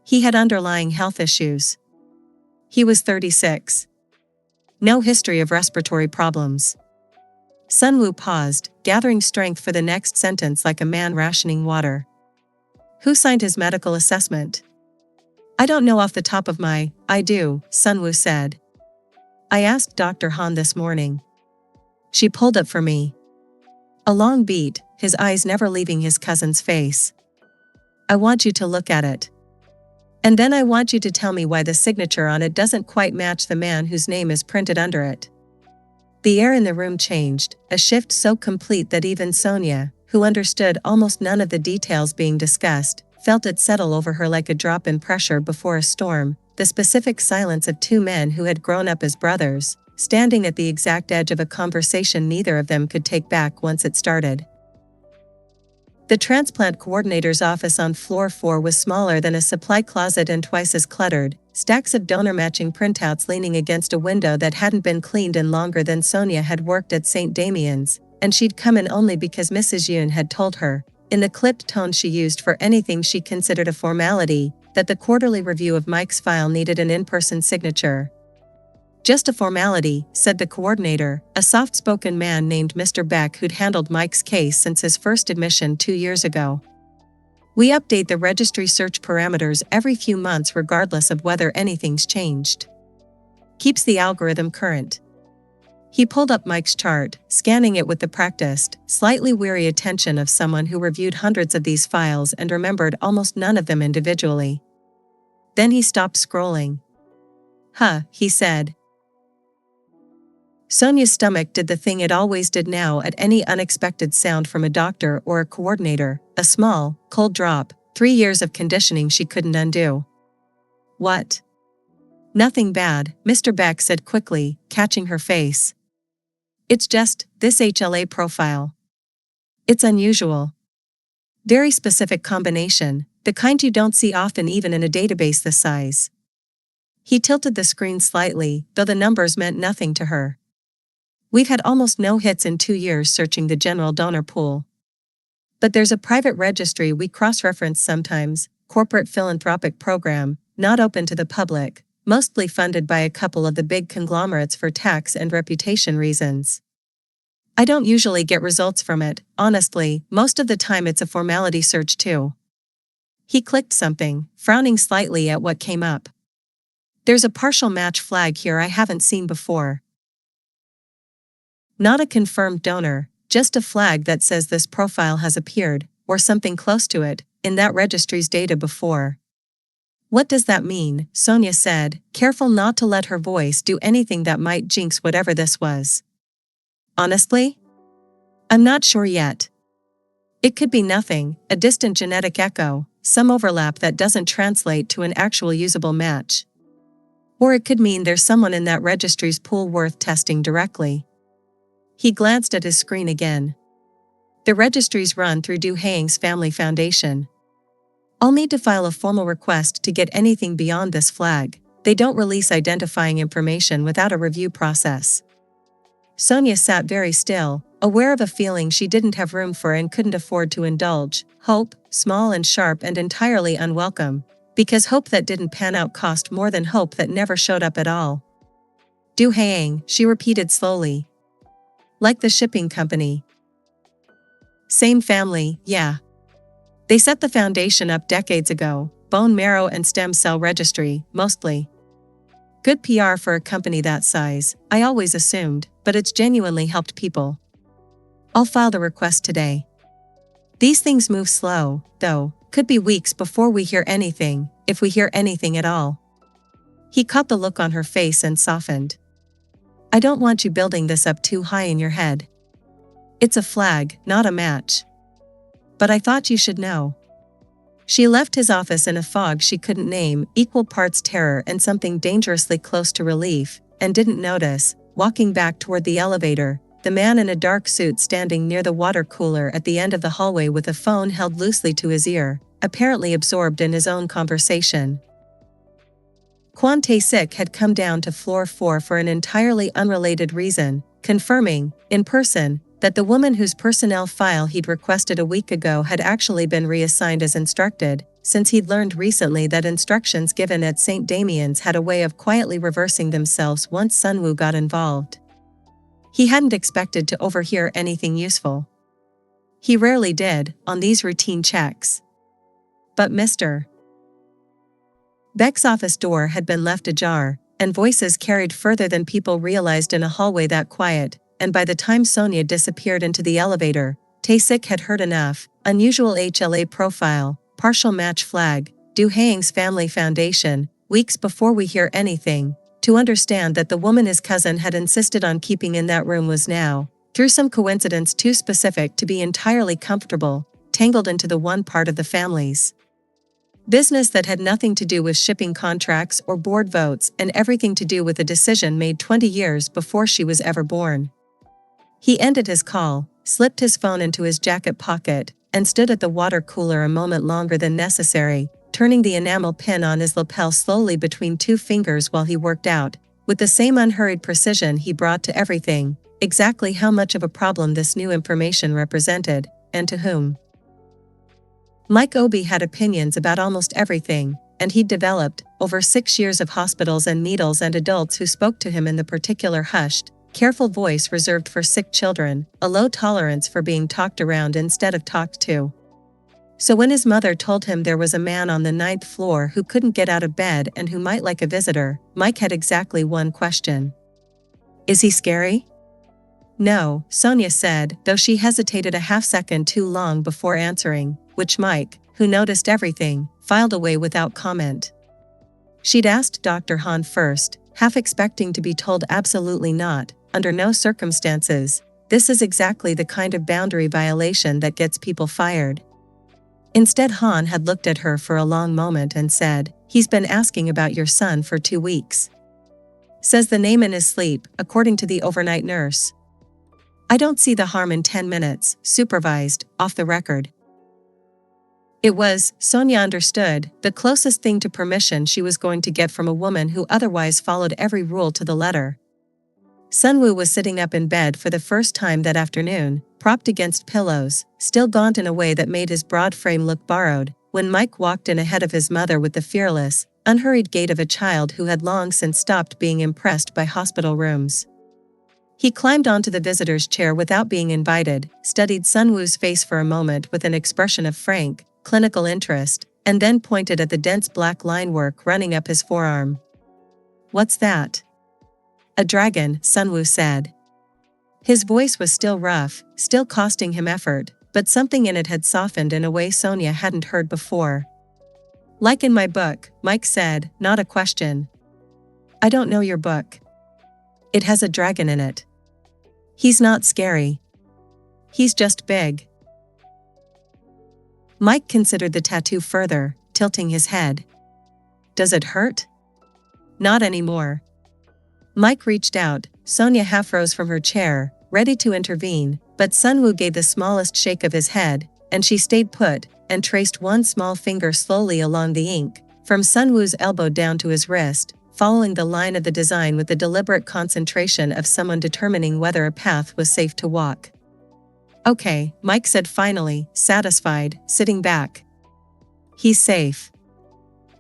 He had underlying health issues. He was 36. No history of respiratory problems. Sunwoo paused, gathering strength for the next sentence like a man rationing water. Who signed his medical assessment? I don't know off the top of my, I do, Sunwoo said. I asked Dr. Han this morning. She pulled it for me. A long beat, his eyes never leaving his cousin's face. I want you to look at it. And then I want you to tell me why the signature on it doesn't quite match the man whose name is printed under it. The air in the room changed, a shift so complete that even Sonia, who understood almost none of the details being discussed, felt it settle over her like a drop in pressure before a storm, the specific silence of 2 men who had grown up as brothers, standing at the exact edge of a conversation neither of them could take back once it started. The transplant coordinator's office on floor 4 was smaller than a supply closet and twice as cluttered, stacks of donor-matching printouts leaning against a window that hadn't been cleaned in longer than Sonia had worked at St. Damian's, and she'd come in only because Mrs. Yoon had told her, in the clipped tone she used for anything she considered a formality, that the quarterly review of Mike's file needed an in-person signature. Just a formality, said the coordinator, a soft-spoken man named Mr. Beck who'd handled Mike's case since his first admission 2 years ago. We update the registry search parameters every few months regardless of whether anything's changed. Keeps the algorithm current. He pulled up Mike's chart, scanning it with the practiced, slightly weary attention of someone who reviewed hundreds of these files and remembered almost none of them individually. Then he stopped scrolling. Huh, he said. Sonia's stomach did the thing it always did now at any unexpected sound from a doctor or a coordinator, a small, cold drop, 3 years of conditioning she couldn't undo. What? Nothing bad, Mr. Beck said quickly, catching her face. It's just, this HLA profile. It's unusual. Very specific combination, the kind you don't see often even in a database this size. He tilted the screen slightly, though the numbers meant nothing to her. We've had almost no hits in 2 years searching the general donor pool. But there's a private registry we cross-reference sometimes, corporate philanthropic program, not open to the public, mostly funded by a couple of the big conglomerates for tax and reputation reasons. I don't usually get results from it, honestly, most of the time it's a formality search too. He clicked something, frowning slightly at what came up. There's a partial match flag here I haven't seen before. Not a confirmed donor, just a flag that says this profile has appeared, or something close to it, in that registry's data before. What does that mean? Sonia said, careful not to let her voice do anything that might jinx whatever this was. Honestly? I'm not sure yet. It could be nothing, a distant genetic echo, some overlap that doesn't translate to an actual usable match. Or it could mean there's someone in that registry's pool worth testing directly. He glanced at his screen again. The registries run through Do Haeyang's family foundation. I'll need to file a formal request to get anything beyond this flag. They don't release identifying information without a review process. Sonia sat very still, aware of a feeling she didn't have room for and couldn't afford to indulge, hope, small and sharp and entirely unwelcome, because hope that didn't pan out cost more than hope that never showed up at all. Do Haeyang, she repeated slowly. Like the shipping company. Same family, yeah. They set the foundation up decades ago, bone marrow and stem cell registry, mostly. Good PR for a company that size, I always assumed, but it's genuinely helped people. I'll file the request today. These things move slow, though, could be weeks before we hear anything, if we hear anything at all. He caught the look on her face and softened. I don't want you building this up too high in your head. It's a flag, not a match. But I thought you should know. She left his office in a fog she couldn't name, equal parts terror and something dangerously close to relief, and didn't notice, walking back toward the elevator, the man in a dark suit standing near the water cooler at the end of the hallway with a phone held loosely to his ear, apparently absorbed in his own conversation. Kwon Tae-Sik had come down to floor 4 for an entirely unrelated reason, confirming, in person, that the woman whose personnel file he'd requested a week ago had actually been reassigned as instructed, since he'd learned recently that instructions given at St. Damian's had a way of quietly reversing themselves once Sunwoo got involved. He hadn't expected to overhear anything useful. He rarely did, on these routine checks. But Mr. Beck's office door had been left ajar, and voices carried further than people realized in a hallway that quiet, and by the time Sonia disappeared into the elevator, Tae-Sik had heard enough: unusual HLA profile, partial match flag, Do Haeyang's family foundation, weeks before we hear anything, to understand that the woman his cousin had insisted on keeping in that room was now, through some coincidence too specific to be entirely comfortable, tangled into the one part of the family's business that had nothing to do with shipping contracts or board votes and everything to do with a decision made 20 years before she was ever born. He ended his call, slipped his phone into his jacket pocket, and stood at the water cooler a moment longer than necessary, turning the enamel pin on his lapel slowly between two fingers while he worked out, with the same unhurried precision he brought to everything, exactly how much of a problem this new information represented, and to whom. Mike Obi had opinions about almost everything, and he'd developed, over 6 years of hospitals and needles and adults who spoke to him in the particular hushed, careful voice reserved for sick children, a low tolerance for being talked around instead of talked to. So when his mother told him there was a man on the 9th floor who couldn't get out of bed and who might like a visitor, Mike had exactly one question. Is he scary? No, Sonia said, though she hesitated a half-second too long before answering, which Mike, who noticed everything, filed away without comment. She'd asked Dr. Han first, half expecting to be told absolutely not, under no circumstances. This is exactly the kind of boundary violation that gets people fired. Instead, Han had looked at her for a long moment and said, "He's been asking about your son for 2 weeks. Says the name in his sleep, according to the overnight nurse. I don't see the harm in 10 minutes, supervised, off the record." It was, Sonia understood, the closest thing to permission she was going to get from a woman who otherwise followed every rule to the letter. Sunwoo was sitting up in bed for the first time that afternoon, propped against pillows, still gaunt in a way that made his broad frame look borrowed, when Mike walked in ahead of his mother with the fearless, unhurried gait of a child who had long since stopped being impressed by hospital rooms. He climbed onto the visitor's chair without being invited, studied Sunwoo's face for a moment with an expression of frank, clinical interest, and then pointed at the dense black line work running up his forearm. "What's that?" "A dragon," Sunwoo said. His voice was still rough, still costing him effort, but something in it had softened in a way Sonia hadn't heard before. "Like in my book," Mike said, not a question. "I don't know your book." "It has a dragon in it." "He's not scary. He's just big." Mike considered the tattoo further, tilting his head. "Does it hurt?" "Not anymore." Mike reached out, Sonia half rose from her chair, ready to intervene, but Sunwoo gave the smallest shake of his head, and she stayed put, and traced one small finger slowly along the ink, from Sunwoo's elbow down to his wrist, following the line of the design with the deliberate concentration of someone determining whether a path was safe to walk. "Okay," Mike said finally, satisfied, sitting back. "He's safe."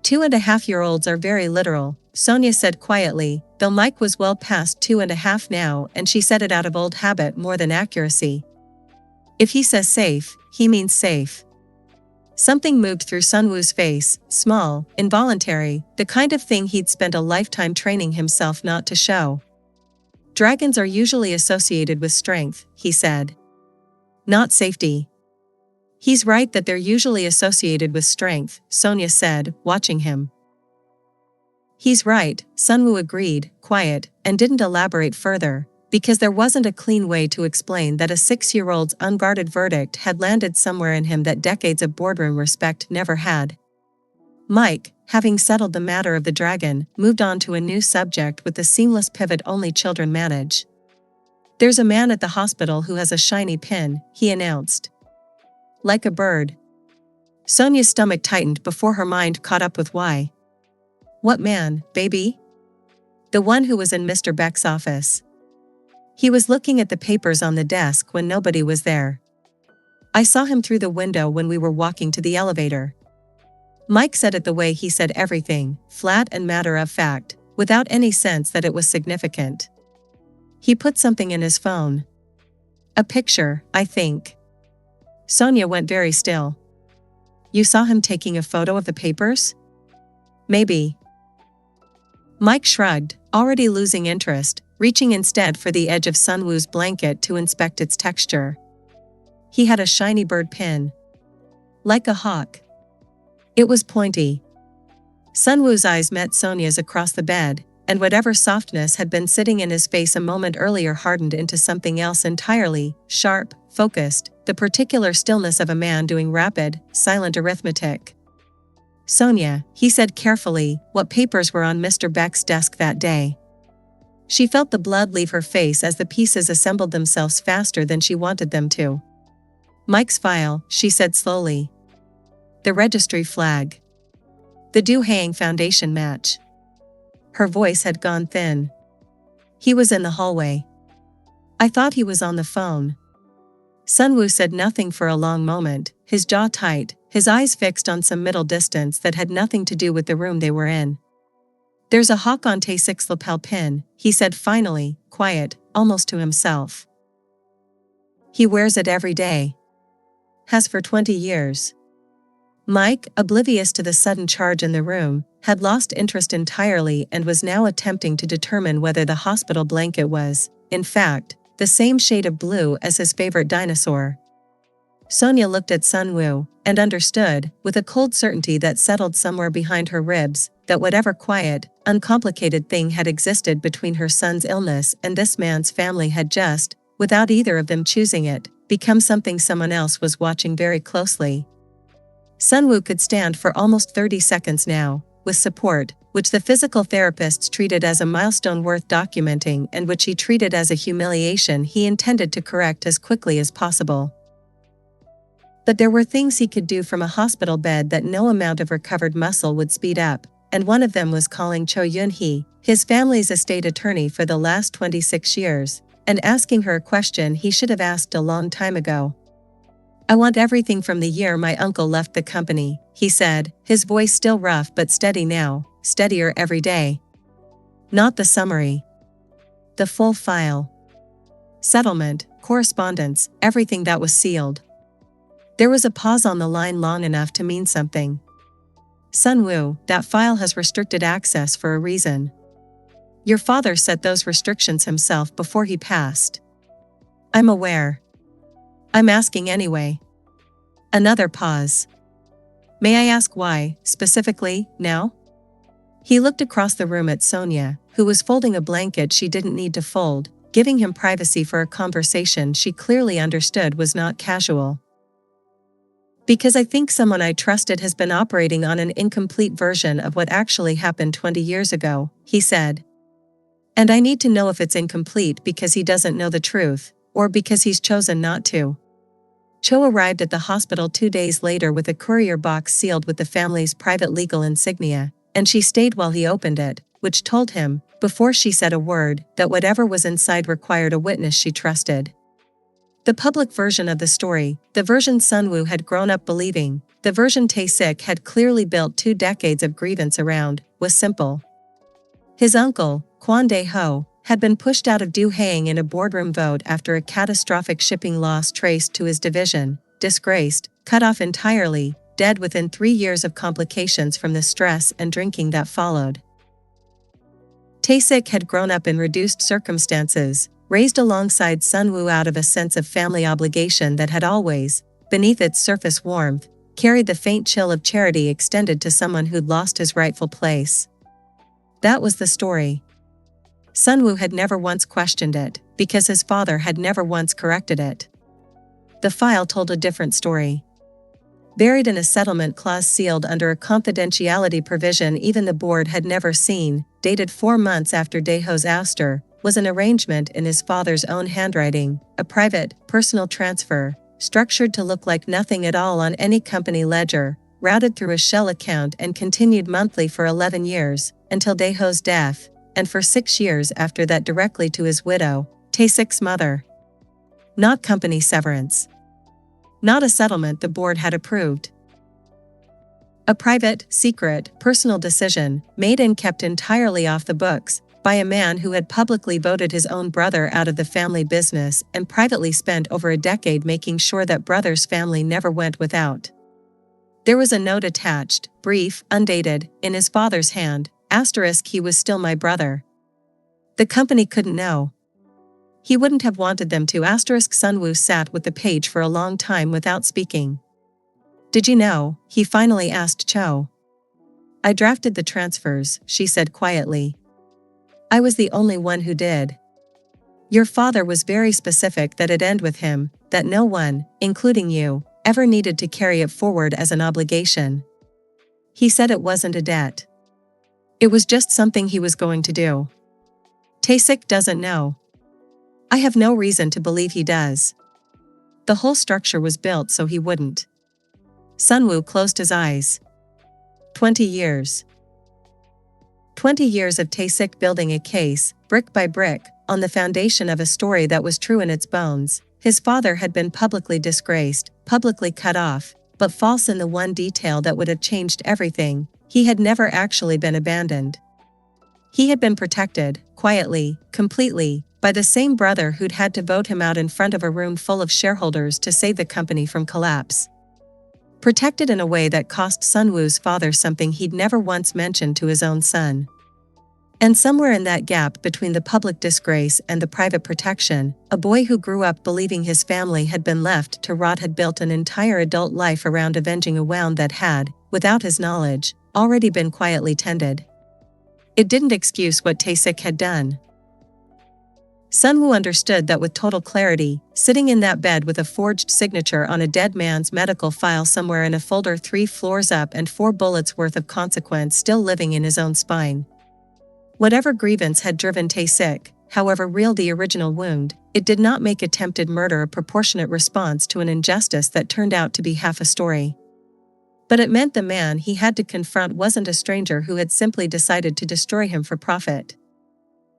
2.5-year-olds are very literal, Sonia said quietly, though Mike was well past 2.5 now, and she said it out of old habit more than accuracy. If he says safe, he means safe. Something moved through Sunwoo's face, small, involuntary, the kind of thing he'd spent a lifetime training himself not to show. "Dragons are usually associated with strength," he said. "Not safety." "He's right that they're usually associated with strength," Sonia said, watching him. "He's right," Sunwoo agreed, quiet, and didn't elaborate further, Because there wasn't a clean way to explain that a 6-year-old's unguarded verdict had landed somewhere in him that decades of boardroom respect never had. Mike, having settled the matter of the dragon, moved on to a new subject with the seamless pivot only children manage. "There's a man at the hospital who has a shiny pin," he announced. "Like a bird." Sonia's stomach tightened before her mind caught up with why. "What man, baby?" "The one who was in Mr. Beck's office. He was looking at the papers on the desk when nobody was there. I saw him through the window when we were walking to the elevator." Mike said it the way he said everything, flat and matter of fact, without any sense that it was significant. "He put something in his phone. A picture, I think." Sonia went very still. "You saw him taking a photo of the papers?" "Maybe." Mike shrugged, already losing interest, reaching instead for the edge of Sunwoo's blanket to inspect its texture. "He had a shiny bird pin. Like a hawk. It was pointy." Sunwoo's eyes met Sonia's across the bed, and whatever softness had been sitting in his face a moment earlier hardened into something else entirely, sharp, focused, the particular stillness of a man doing rapid, silent arithmetic. "Sonia," he said carefully, "what papers were on Mr. Beck's desk that day?" She felt the blood leave her face as the pieces assembled themselves faster than she wanted them to. "Mike's file," she said slowly. "The registry flag. The Do Haeyang Foundation match." Her voice had gone thin. "He was in the hallway. I thought he was on the phone." Sunwoo said nothing for a long moment, his jaw tight, his eyes fixed on some middle distance that had nothing to do with the room they were in. "There's a hawk on Tae-Sik's lapel pin," he said finally, quiet, almost to himself. "He wears it every day. Has for 20 years. Mike, oblivious to the sudden charge in the room, had lost interest entirely and was now attempting to determine whether the hospital blanket was, in fact, the same shade of blue as his favorite dinosaur. Sonia looked at Sunwoo, and understood, with a cold certainty that settled somewhere behind her ribs, that whatever quiet, uncomplicated thing had existed between her son's illness and this man's family had just, without either of them choosing it, become something someone else was watching very closely. Sunwoo could stand for almost 30 seconds now, with support, which the physical therapists treated as a milestone worth documenting and which he treated as a humiliation he intended to correct as quickly as possible. But there were things he could do from a hospital bed that no amount of recovered muscle would speed up, and one of them was calling Cho Yun-hee, his family's estate attorney for the last 26 years, and asking her a question he should have asked a long time ago. "I want everything from the year my uncle left the company," he said, his voice still rough but steady now, steadier every day. "Not the summary. The full file. Settlement, correspondence, everything that was sealed." There was a pause on the line long enough to mean something. "Sunwoo, that file has restricted access for a reason. Your father set those restrictions himself before he passed." "I'm aware. I'm asking anyway." Another pause. "May I ask why, specifically, now?" He looked across the room at Sonia, who was folding a blanket she didn't need to fold, giving him privacy for a conversation she clearly understood was not casual. "Because I think someone I trusted has been operating on an incomplete version of what actually happened 20 years ago," he said. "And I need to know if it's incomplete because he doesn't know the truth, or because he's chosen not to." Cho arrived at the hospital 2 days later with a courier box sealed with the family's private legal insignia, and she stayed while he opened it, which told him, before she said a word, that whatever was inside required a witness she trusted. The public version of the story, the version Sunwoo had grown up believing, the version Tae-Sik had clearly built 2 decades of grievance around, was simple. His uncle, Kwon Tae-Sik, had been pushed out of Do Haeyang in a boardroom vote after a catastrophic shipping loss traced to his division, disgraced, cut off entirely, dead within 3 years of complications from the stress and drinking that followed. Tae-Sik had grown up in reduced circumstances, raised alongside Sunwoo out of a sense of family obligation that had always, beneath its surface warmth, carried the faint chill of charity extended to someone who'd lost his rightful place. That was the story. Sunwoo had never once questioned it, because his father had never once corrected it. The file told a different story. Buried in a settlement clause sealed under a confidentiality provision even the board had never seen, dated 4 months after Daeho's ouster, was an arrangement in his father's own handwriting, a private, personal transfer, structured to look like nothing at all on any company ledger, routed through a shell account and continued monthly for 11 years, until Daeho's death, and for 6 years after that directly to his widow, Tae-Sik's mother. Not company severance. Not a settlement the board had approved. A private, secret, personal decision, made and kept entirely off the books, by a man who had publicly voted his own brother out of the family business and privately spent over a decade making sure that brother's family never went without. There was a note attached, brief, undated, in his father's hand, * he was still my brother. The company couldn't know. He wouldn't have wanted them to * Sunwoo sat with the page for a long time without speaking. Did you know? He finally asked Cho. I drafted the transfers, she said quietly. I was the only one who did. Your father was very specific that it end with him, that no one, including you, ever needed to carry it forward as an obligation. He said it wasn't a debt. It was just something he was going to do. Tae-Sik doesn't know. I have no reason to believe he does. The whole structure was built so he wouldn't. Sunwoo closed his eyes. 20 years. 20 years of Tae-Sik building a case, brick by brick, on the foundation of a story that was true in its bones. His father had been publicly disgraced, publicly cut off, but false in the one detail that would have changed everything. He had never actually been abandoned. He had been protected, quietly, completely, by the same brother who'd had to vote him out in front of a room full of shareholders to save the company from collapse. Protected in a way that cost Sunwoo's father something he'd never once mentioned to his own son. And somewhere in that gap between the public disgrace and the private protection, a boy who grew up believing his family had been left to rot had built an entire adult life around avenging a wound that had, without his knowledge, already been quietly tended. It didn't excuse what Tae-Sik had done. Sunwoo understood that with total clarity, sitting in that bed with a forged signature on a dead man's medical file somewhere in a folder 3 floors up and 4 bullets worth of consequence still living in his own spine. Whatever grievance had driven Tae-Sik, however real the original wound, it did not make attempted murder a proportionate response to an injustice that turned out to be half a story. But it meant the man he had to confront wasn't a stranger who had simply decided to destroy him for profit.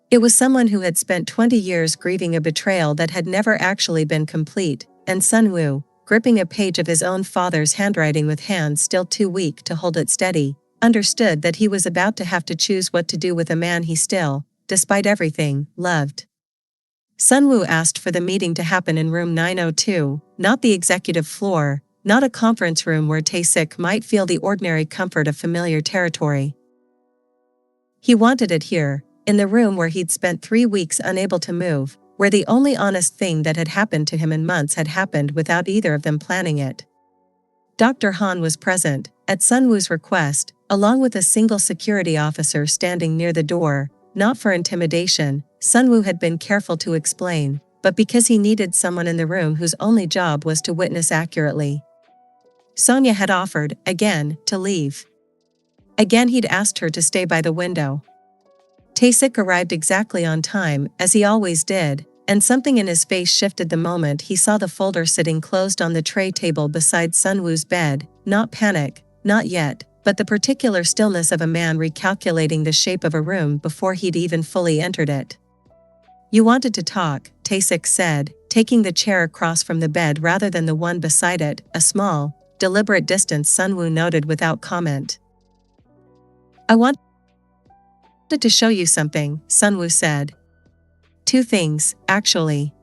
It was someone who had spent 20 years grieving a betrayal that had never actually been complete, and Sunwoo, gripping a page of his own father's handwriting with hands still too weak to hold it steady, understood that he was about to have to choose what to do with a man he still, despite everything, loved. Sunwoo asked for the meeting to happen in room 902, not the executive floor, not a conference room where Tae-Sik might feel the ordinary comfort of familiar territory. He wanted it here, in the room where he'd spent 3 weeks unable to move, where the only honest thing that had happened to him in months had happened without either of them planning it. Dr. Han was present, at Sunwoo's request, along with a single security officer standing near the door, not for intimidation, Sunwoo had been careful to explain, but because he needed someone in the room whose only job was to witness accurately. Sonia had offered, again, to leave. Again he'd asked her to stay by the window. Tae-Sik arrived exactly on time, as he always did, and something in his face shifted the moment he saw the folder sitting closed on the tray table beside Sunwoo's bed. Not panic, not yet, but the particular stillness of a man recalculating the shape of a room before he'd even fully entered it. You wanted to talk, Tae-Sik said, taking the chair across from the bed rather than the one beside it, a small, deliberate distance Sunwoo noted without comment. I wanted to show you something, Sunwoo said. 2 things, actually.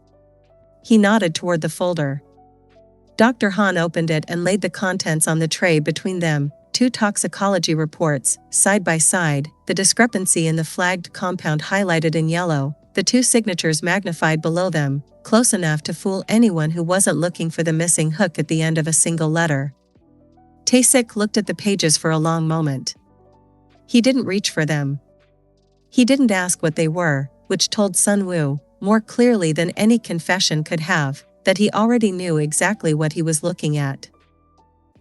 He nodded toward the folder. Dr. Han opened it and laid the contents on the tray between them, 2 toxicology reports, side by side, the discrepancy in the flagged compound highlighted in yellow, the 2 signatures magnified below them, close enough to fool anyone who wasn't looking for the missing hook at the end of a single letter. Tae-Sik looked at the pages for a long moment. He didn't reach for them. He didn't ask what they were, which told Sun-woo, more clearly than any confession could have, that he already knew exactly what he was looking at.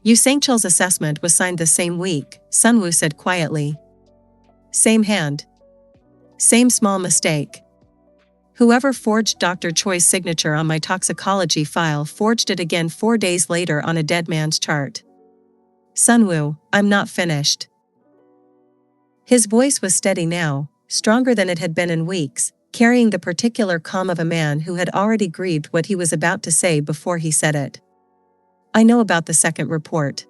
Yu Sang-chul's assessment was signed the same week, Sun-woo said quietly. Same hand. Same small mistake. Whoever forged Dr. Choi's signature on my toxicology file forged it again 4 days later on a dead man's chart. Sun-woo, I'm not finished. His voice was steady now, stronger than it had been in weeks, carrying the particular calm of a man who had already grieved what he was about to say before he said it. I know about the second report.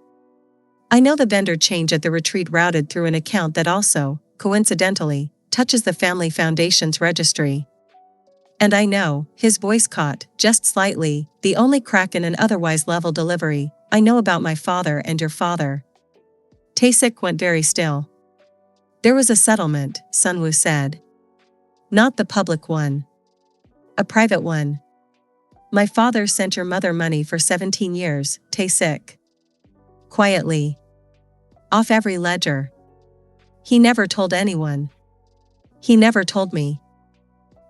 I know the vendor change at the retreat routed through an account that also, coincidentally, touches the family foundation's registry. And I know, his voice caught, just slightly, the only crack in an otherwise level delivery, I know about my father and your father. Tae-Sik went very still. There was a settlement, Sun-woo said. Not the public one. A private one. My father sent your mother money for 17 years, Tae-Sik. Quietly. Off every ledger. He never told anyone. He never told me.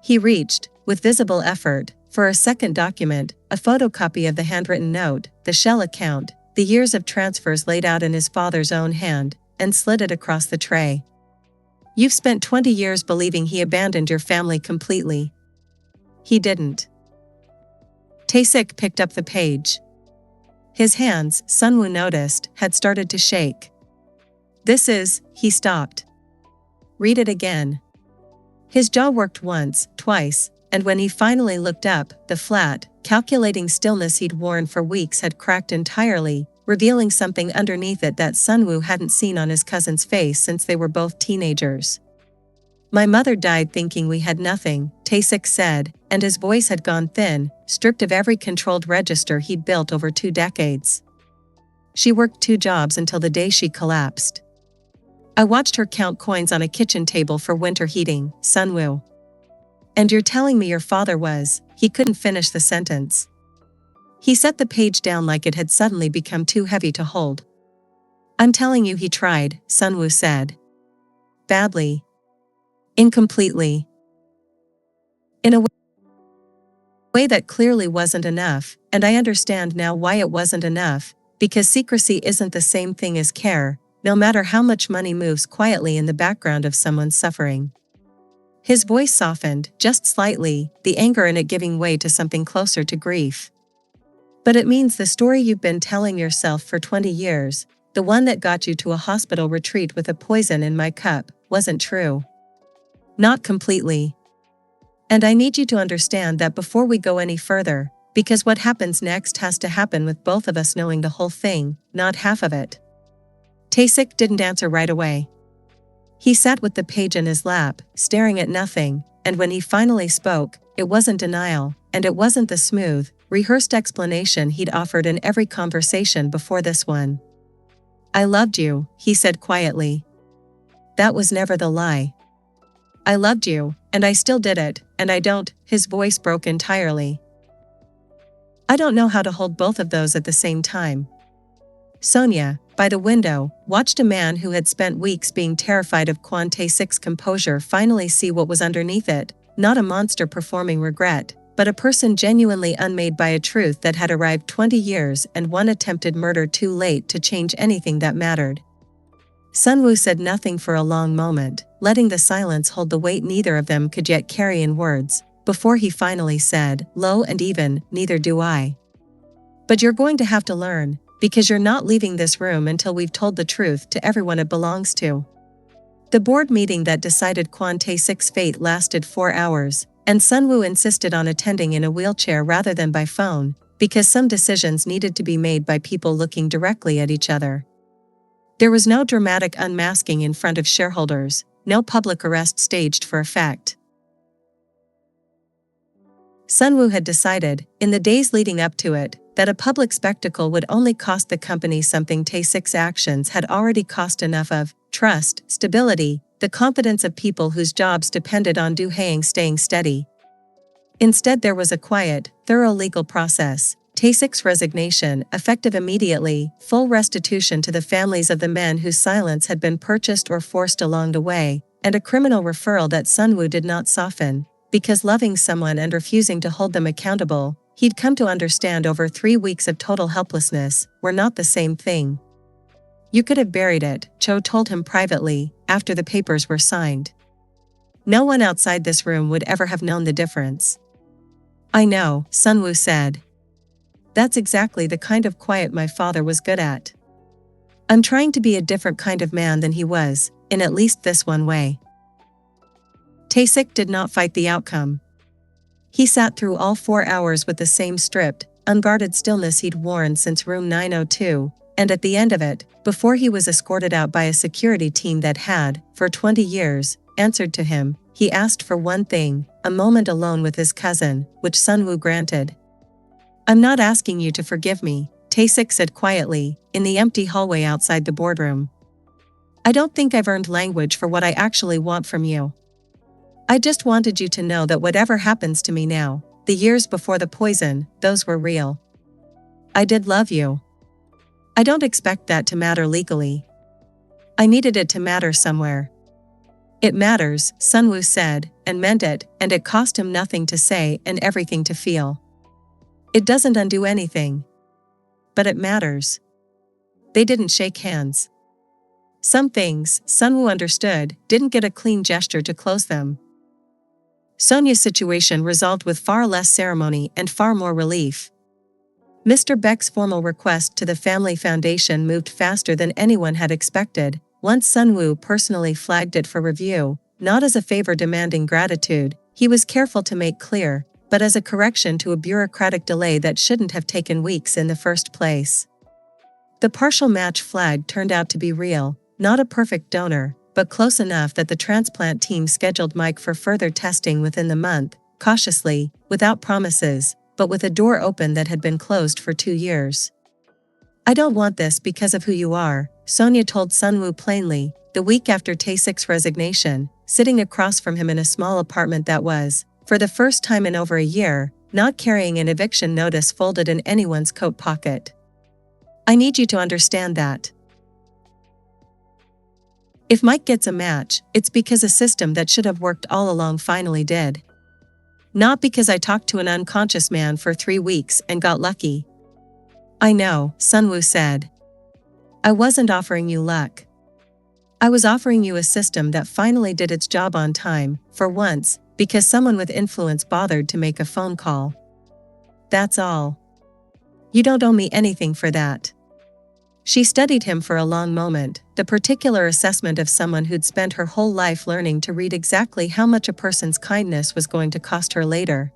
He reached, with visible effort, for a second document, a photocopy of the handwritten note, the shell account, the years of transfers laid out in his father's own hand, and slid it across the tray. You've spent 20 years believing he abandoned your family completely. He didn't. Tae-Sik picked up the page. His hands, Sun-woo noticed, had started to shake. This is, he stopped. Read it again. His jaw worked once, twice, and when he finally looked up, the flat, calculating stillness he'd worn for weeks had cracked entirely, revealing something underneath it that Sun-woo hadn't seen on his cousin's face since they were both teenagers. My mother died thinking we had nothing, Tae-Sik said, and his voice had gone thin, stripped of every controlled register he'd built over 2 decades. She worked 2 jobs until the day she collapsed. I watched her count coins on a kitchen table for winter heating, Sun-woo. And you're telling me your father was, he couldn't finish the sentence. He set the page down like it had suddenly become too heavy to hold. I'm telling you he tried, Sun-woo said. Badly. Incompletely. In a way that clearly wasn't enough, and I understand now why it wasn't enough, because secrecy isn't the same thing as care, no matter how much money moves quietly in the background of someone's suffering. His voice softened, just slightly, the anger in it giving way to something closer to grief. But it means the story you've been telling yourself for 20 years, the one that got you to a hospital retreat with a poison in my cup, wasn't true. Not completely. And I need you to understand that before we go any further, because what happens next has to happen with both of us knowing the whole thing, not half of it. Tae-Sik didn't answer right away. He sat with the page in his lap, staring at nothing, and when he finally spoke, it wasn't denial, and it wasn't the smooth, rehearsed explanation he'd offered in every conversation before this one. I loved you, he said quietly. That was never the lie. I loved you, and I still did it, and I don't, his voice broke entirely. I don't know how to hold both of those at the same time. Sonia, by the window, watched a man who had spent weeks being terrified of Kwon Tae-Sik's composure finally see what was underneath it, not a monster performing regret, but a person genuinely unmade by a truth that had arrived 20 years and 1 attempted murder too late to change anything that mattered. Sun-woo said nothing for a long moment, letting the silence hold the weight neither of them could yet carry in words, before he finally said, low and even, neither do I. But you're going to have to learn, because you're not leaving this room until we've told the truth to everyone it belongs to. The board meeting that decided Kwon Tae-Sik's fate lasted 4 hours, and Sun-woo insisted on attending in a wheelchair rather than by phone, because some decisions needed to be made by people looking directly at each other. There was no dramatic unmasking in front of shareholders, no public arrest staged for effect. Sun-woo had decided, in the days leading up to it, that a public spectacle would only cost the company something Tae-Sik's actions had already cost enough of: trust, stability, the confidence of people whose jobs depended on Do Haeyang staying steady. Instead there was a quiet, thorough legal process, Tae-Sik's resignation, effective immediately, full restitution to the families of the men whose silence had been purchased or forced along the way, and a criminal referral that Sunwoo did not soften, because loving someone and refusing to hold them accountable, he'd come to understand over 3 weeks of total helplessness, were not the same thing. You could have buried it, Cho told him privately, after the papers were signed. No one outside this room would ever have known the difference. I know, Sunwoo said. That's exactly the kind of quiet my father was good at. I'm trying to be a different kind of man than he was, in at least this one way. Tae-Sik did not fight the outcome. He sat through all 4 hours with the same stripped, unguarded stillness he'd worn since room 902, and at the end of it, before he was escorted out by a security team that had, for 20 years, answered to him, he asked for one thing, a moment alone with his cousin, which Sunwoo granted. I'm not asking you to forgive me, Tae-Sik said quietly, in the empty hallway outside the boardroom. I don't think I've earned language for what I actually want from you. I just wanted you to know that whatever happens to me now, the years before the poison, those were real. I did love you. I don't expect that to matter legally. I needed it to matter somewhere. It matters, Sunwoo said, and meant it, and it cost him nothing to say and everything to feel. It doesn't undo anything. But it matters. They didn't shake hands. Some things, Sunwoo understood, didn't get a clean gesture to close them. Sonia's situation resolved with far less ceremony and far more relief. Mr. Beck's formal request to the family foundation moved faster than anyone had expected, once Sunwoo personally flagged it for review, not as a favor demanding gratitude, he was careful to make clear, but as a correction to a bureaucratic delay that shouldn't have taken weeks in the first place. The partial match flag turned out to be real, not a perfect donor, but close enough that the transplant team scheduled Mike for further testing within the month, cautiously, without promises, but with a door open that had been closed for 2 years. I don't want this because of who you are, Sonia told Sunwoo plainly, the week after Tae-Sik's resignation, sitting across from him in a small apartment that was, for the first time in over a year, not carrying an eviction notice folded in anyone's coat pocket. I need you to understand that. If Mike gets a match, it's because a system that should have worked all along finally did. Not because I talked to an unconscious man for 3 weeks and got lucky. I know, Sunwoo said. I wasn't offering you luck. I was offering you a system that finally did its job on time, for once, because someone with influence bothered to make a phone call. That's all. You don't owe me anything for that. She studied him for a long moment, the particular assessment of someone who'd spent her whole life learning to read exactly how much a person's kindness was going to cost her later.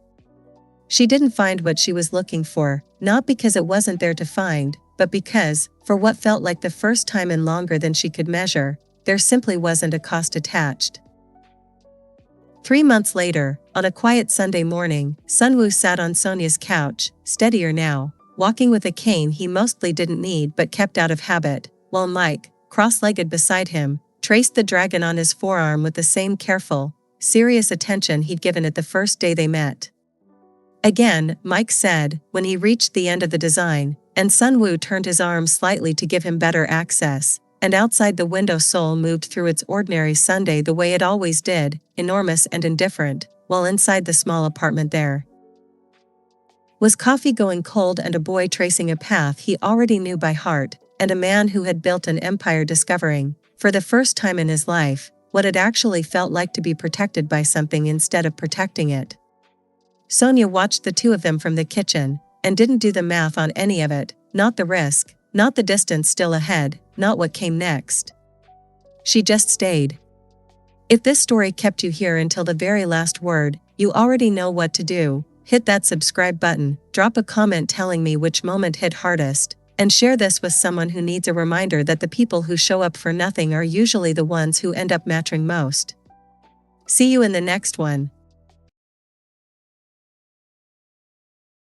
She didn't find what she was looking for, not because it wasn't there to find, but because, for what felt like the first time in longer than she could measure, there simply wasn't a cost attached. 3 months later, on a quiet Sunday morning, Sunwoo sat on Sonia's couch, steadier now, walking with a cane he mostly didn't need but kept out of habit, while Mike, cross-legged beside him, traced the dragon on his forearm with the same careful, serious attention he'd given it the first day they met. Again, Mike said, when he reached the end of the design, and Sunwoo turned his arm slightly to give him better access, and outside the window Seoul moved through its ordinary Sunday the way it always did, enormous and indifferent, while inside the small apartment there was coffee going cold and a boy tracing a path he already knew by heart, and a man who had built an empire discovering, for the first time in his life, what it actually felt like to be protected by something instead of protecting it. Sonia watched the two of them from the kitchen, and didn't do the math on any of it, not the risk, not the distance still ahead, not what came next. She just stayed. If this story kept you here until the very last word, you already know what to do. Hit that subscribe button, drop a comment telling me which moment hit hardest, and share this with someone who needs a reminder that the people who show up for nothing are usually the ones who end up mattering most. See you in the next one.